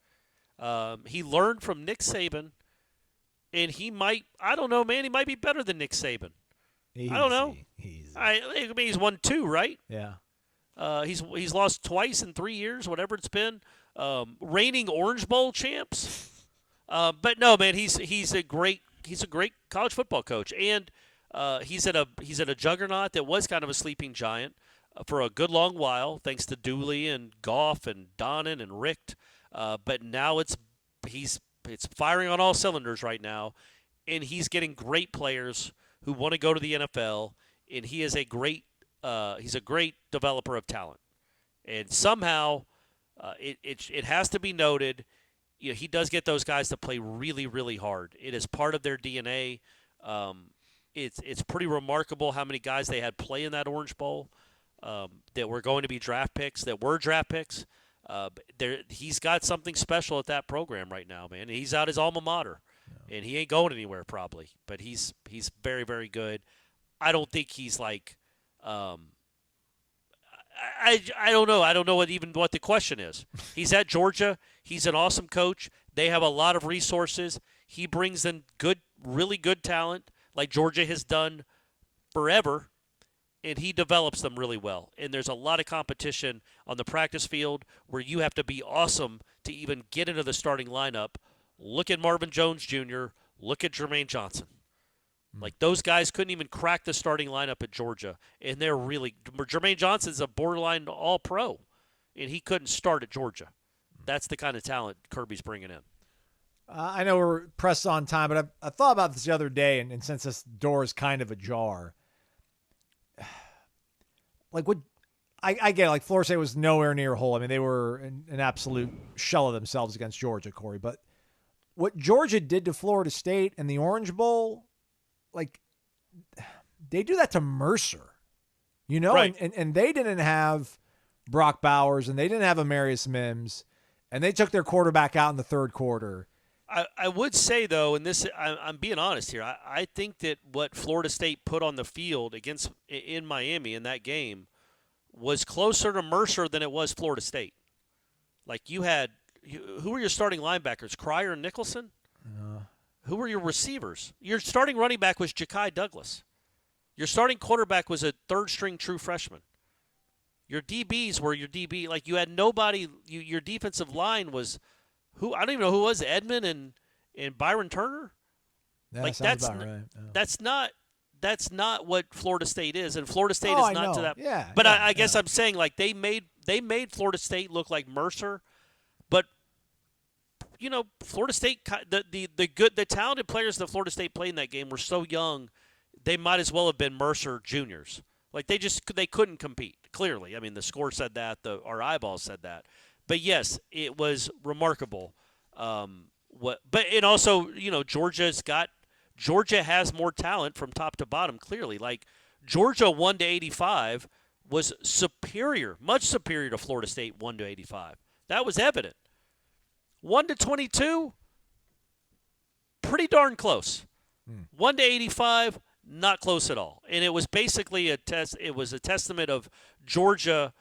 He learned from Nick Saban, and he might be better than Nick Saban. I don't know. I mean, he's won 2, right? Yeah. He's lost twice in 3 years, whatever it's been. Reigning Orange Bowl champs. But no, man, he's a great college football coach, and he's at a juggernaut that was kind of a sleeping giant for a good long while, thanks to Dooley and Goff and Donnan and Richt. But now it's firing on all cylinders right now, and he's getting great players who want to go to the NFL, and he is a great developer of talent. And somehow, it has to be noted, he does get those guys to play really, really hard. It is part of their DNA. It's pretty remarkable how many guys they had play in that Orange Bowl that were going to be draft picks, that were draft picks. He's got something special at that program right now, man. He's out his alma mater. And he ain't going anywhere probably, but he's very, very good. I don't think he's like I don't know. I don't know what the question is. He's at Georgia. He's an awesome coach. They have a lot of resources. He brings in really good talent like Georgia has done forever, and he develops them really well. And there's a lot of competition on the practice field where you have to be awesome to even get into the starting lineup. Look at Marvin Jones Jr. Look at Jermaine Johnson. Like, those guys couldn't even crack the starting lineup at Georgia, and they're really – Jermaine Johnson's a borderline all-pro, and he couldn't start at Georgia. That's the kind of talent Kirby's bringing in. I know we're pressed on time, but I thought about this the other day, and since this door is kind of ajar, like I get it, like Florida State was nowhere near whole. I mean, they were an absolute shell of themselves against Georgia, Corey. But what Georgia did to Florida State in the Orange Bowl, like, they do that to Mercer, you know? Right. And they didn't have Brock Bowers, and they didn't have Amarius Mims, and they took their quarterback out in the third quarter. I would say, though, and I'm being honest here, I think that what Florida State put on the field in Miami in that game was closer to Mercer than it was Florida State. Like, who were your starting linebackers, Cryer and Nicholson? Who were your receivers? Your starting running back was Ja'Kai Douglas. Your starting quarterback was a third-string true freshman. Your DBs were your DB. Like, you had nobody. Your defensive line was who? I don't even know who was it, Edmond and Byron Turner. Yeah, like, that's about right. Yeah. That's not what Florida State is, and Florida State is not to that. Yeah, but yeah, I guess I'm saying, like, they made Florida State look like Mercer, but you know, Florida State, the talented players that Florida State played in that game were so young, they might as well have been Mercer juniors. Like they couldn't compete. Clearly, I mean, the score said that. Our eyeballs said that. But yes, it was remarkable. But also, Georgia has more talent from top to bottom. Clearly, like Georgia 1-85 was superior, much superior to Florida State 1-85. That was evident. 1-22, pretty darn close. 1-85, not close at all. And it was basically a test. It was a testament of Georgia,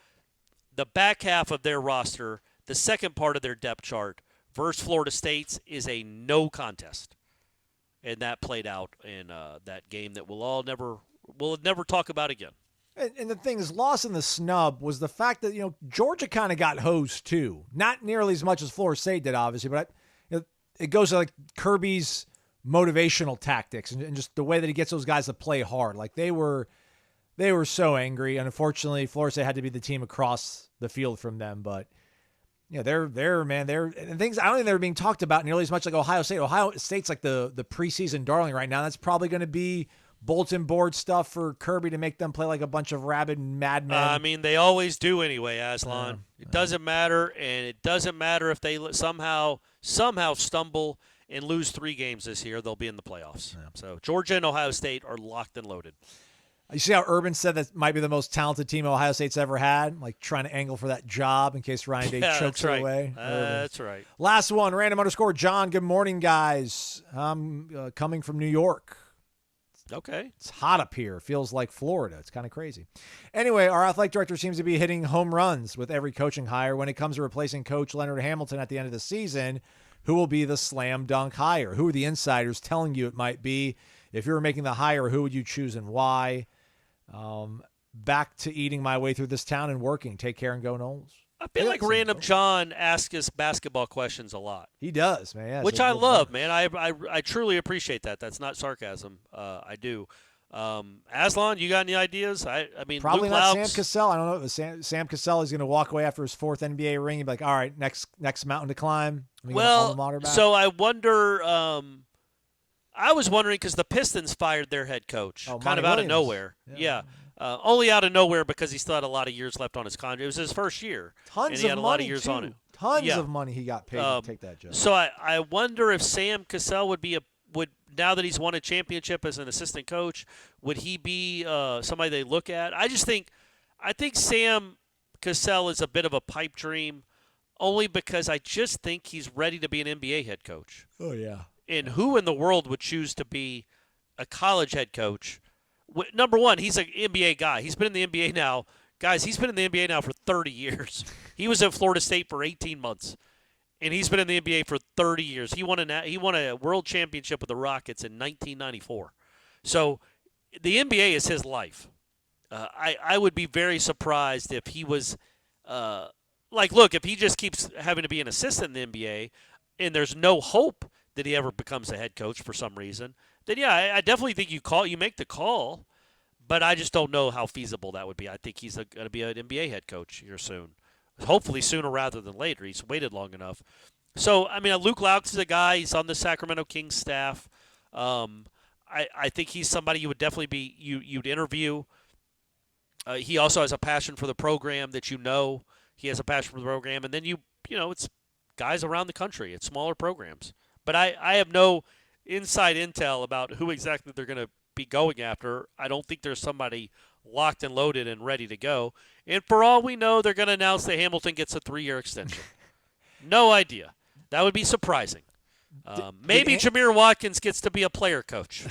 the back half of their roster, the second part of their depth chart, versus Florida State's is a no contest. And that played out in that game that we'll never talk about again. And the thing is, lost in the snub was the fact that, Georgia kind of got hosed too. Not nearly as much as Florida State did, obviously, but it goes to like Kirby's motivational tactics and just the way that he gets those guys to play hard. Like they were so angry, and unfortunately, Florida State had to be the team across the field from them. But they're and things. I don't think they were being talked about nearly as much like Ohio State. Ohio State's like the preseason darling right now. That's probably going to be bulletin board stuff for Kirby to make them play like a bunch of rabid madmen. I mean, they always do anyway, Aslan. It doesn't matter, and it doesn't matter if they somehow stumble and lose 3 games this year. They'll be in the playoffs. Yeah. So Georgia and Ohio State are locked and loaded. You see how Urban said that might be the most talented team Ohio State's ever had, like trying to angle for that job in case Ryan Day chokes it away. That's right. Last one, random_John. Good morning, guys. I'm coming from New York. Okay. It's hot up here. Feels like Florida. It's kind of crazy. Anyway, our athletic director seems to be hitting home runs with every coaching hire. When it comes to replacing Coach Leonard Hamilton at the end of the season, who will be the slam dunk hire? Who are the insiders telling you it might be? If you were making the hire, who would you choose and why? Back to eating my way through this town and working. Take care and go Noles. I feel like Random John asks us basketball questions a lot. He does, man. Yeah, which I love, man. I truly appreciate that. That's not sarcasm. I do. Aslan, you got any ideas? I mean, probably Luke not Loucks. Sam Cassell. I don't know. Sam Cassell is going to walk away after his 4th NBA ring. He'd be like, all right, next mountain to climb. Well, so I wonder. I was wondering because the Pistons fired their head coach kind of out of nowhere. Yeah. Only out of nowhere because he still had a lot of years left on his contract. It was his first year. And he had a lot of years on it. Tons of money he got paid to take that job. So I wonder if Sam Cassell would now that he's won a championship as an assistant coach, would he be somebody they look at? I think Sam Cassell is a bit of a pipe dream, only because I just think he's ready to be an NBA head coach. Oh yeah. And who in the world would choose to be a college head coach? Number one, he's an NBA guy. He's been in the NBA now. Guys, he's been in the NBA now for 30 years. He was at Florida State for 18 months, and he's been in the NBA for 30 years. He won a world championship with the Rockets in 1994. So the NBA is his life. I would be very surprised if he was look, if he just keeps having to be an assistant in the NBA and there's no hope that he ever becomes a head coach for some reason, then yeah, I definitely think you make the call, but I just don't know how feasible that would be. I think he's going to be an NBA head coach here soon, hopefully sooner rather than later. He's waited long enough. So, I mean, Luke Loucks is a guy. He's on the Sacramento Kings staff. I think he's somebody you would definitely you'd interview. He also has a passion for the program that he has a passion for the program, and then it's guys around the country. It's smaller programs. But I have no inside intel about who exactly they're going to be going after. I don't think there's somebody locked and loaded and ready to go. And for all we know, they're going to announce that Hamilton gets a 3-year extension. No idea. That would be surprising. Maybe Jameer Watkins gets to be a player coach.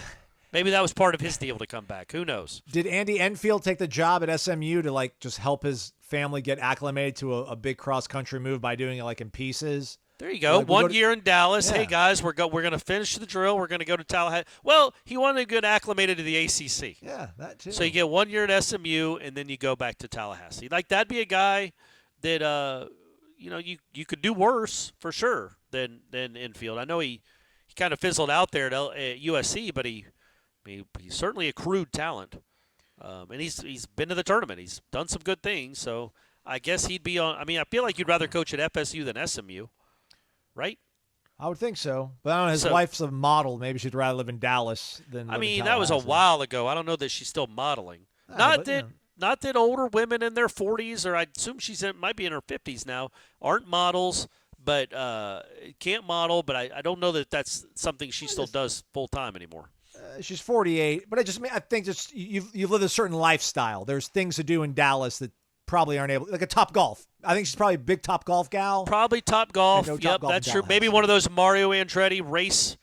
Maybe that was part of his deal to come back. Who knows? Did Andy Enfield take the job at SMU to just help his family get acclimated to a big cross-country move by doing it in pieces? There you go. 1 year in Dallas. Yeah. Hey, guys, we're going to finish the drill. We're going to go to Tallahassee. Well, he wanted to get acclimated to the ACC. Yeah, that too. So you get 1 year at SMU, and then you go back to Tallahassee. That'd be a guy that, you could do worse for sure than Enfield. I know he kind of fizzled out there at USC, but he certainly accrued talent. And he's been to the tournament. He's done some good things. So I guess he'd be on. I mean, I feel like you'd rather coach at FSU than SMU. Right? I would think so. But I don't know, his wife's a model. Maybe she'd rather live in Dallas than that was a while ago. I don't know that she's still modeling. Not that older women in their 40s, or I assume might be in her 50s now, aren't models, but can't model. But I don't know that that's something she still does full time anymore. She's 48, but I think just you've lived a certain lifestyle. There's things to do in Dallas that probably aren't able, like a Top Golf. I think she's probably a big Top Golf gal. Probably Top Golf. No Yep, Top Golf that's true. Maybe one of those Mario Andretti race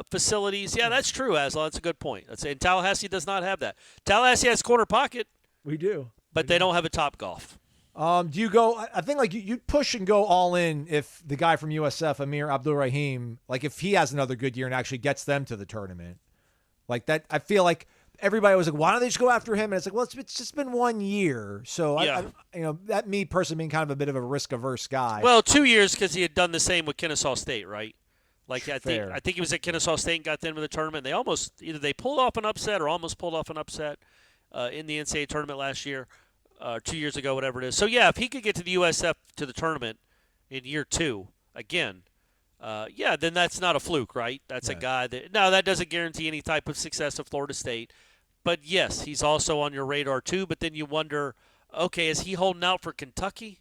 facilities. Yeah, that's true, Aslan. That's a good point. And Tallahassee does not have that. Tallahassee has corner pocket. We do. But they don't have a Top Golf. Do you go, I think like you push and go all in if the guy from USF, Amir Abdul-Rahim, like if he has another good year and actually gets them to the tournament. Like that, I feel like everybody was like, why don't they just go after him? And it's like, well, it's just been 1 year. So, that me personally being kind of a bit of a risk-averse guy. Well, 2 years because he had done the same with Kennesaw State, right? Like I Fair. think he was at Kennesaw State and got them to the tournament. They either they pulled off an upset or almost pulled off an upset in the NCAA tournament last year, 2 years ago, whatever it is. So, yeah, if he could get to the USF to the tournament in year 2 again, then that's not a fluke, right? That's a guy that doesn't guarantee any type of success at Florida State. But, yes, he's also on your radar too. But then you wonder, okay, is he holding out for Kentucky?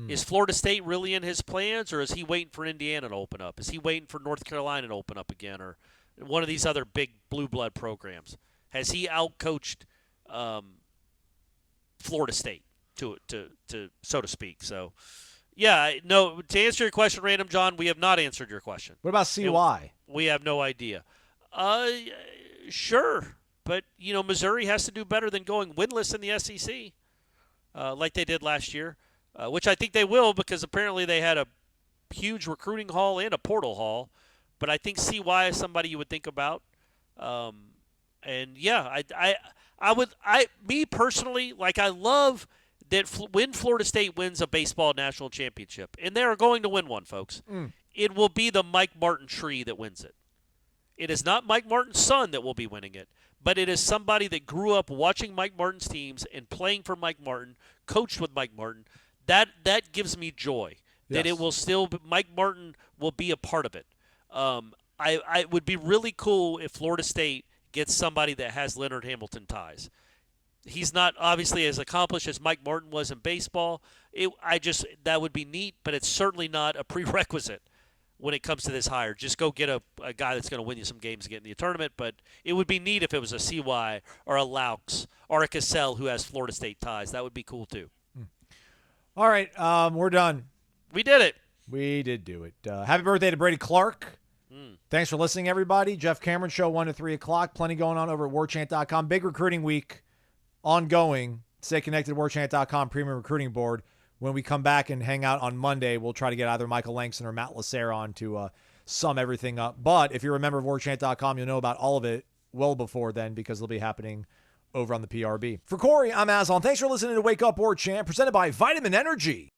Is Florida State really in his plans, or is he waiting for Indiana to open up? Is he waiting for North Carolina to open up again, or one of these other big blue blood programs? Has he outcoached Florida State, to so to speak? So, yeah, no. To answer your question, Random John, we have not answered your question. What about CY? We have no idea. Sure, but Missouri has to do better than going winless in the SEC, like they did last year, which I think they will because apparently they had a huge recruiting haul and a portal haul. But I think CY is somebody you would think about. Me personally, like I love that when Florida State wins a baseball national championship, and they are going to win one, folks, it will be the Mike Martin tree that wins it. It is not Mike Martin's son that will be winning it, but it is somebody that grew up watching Mike Martin's teams and playing for Mike Martin, coached with Mike Martin. That gives me joy that it will still – Mike Martin will be a part of it. I would be really cool if Florida State gets somebody that has Leonard Hamilton ties. He's not obviously as accomplished as Mike Martin was in baseball. That would be neat, but it's certainly not a prerequisite when it comes to this hire. Just go get a guy that's going to win you some games and get in the tournament. But it would be neat if it was a CY or a Laux or a Cassell who has Florida State ties. That would be cool too. All right, we're done. We did it. We did do it. Happy birthday to Brady Clark. Thanks for listening, everybody. Jeff Cameron Show, 1 to 3 o'clock. Plenty going on over at warchant.com. Big recruiting week ongoing. Stay connected to warchant.com Premium Recruiting Board. When we come back and hang out on Monday, we'll try to get either Michael Langston or Matt Lasser on to sum everything up. But if you're a member of warchant.com, you'll know about all of it well before then because it'll be happening over on the PRB. For Corey, I'm Aslan. Thanks for listening to Wake Up Warchant, presented by Vitamin Energy.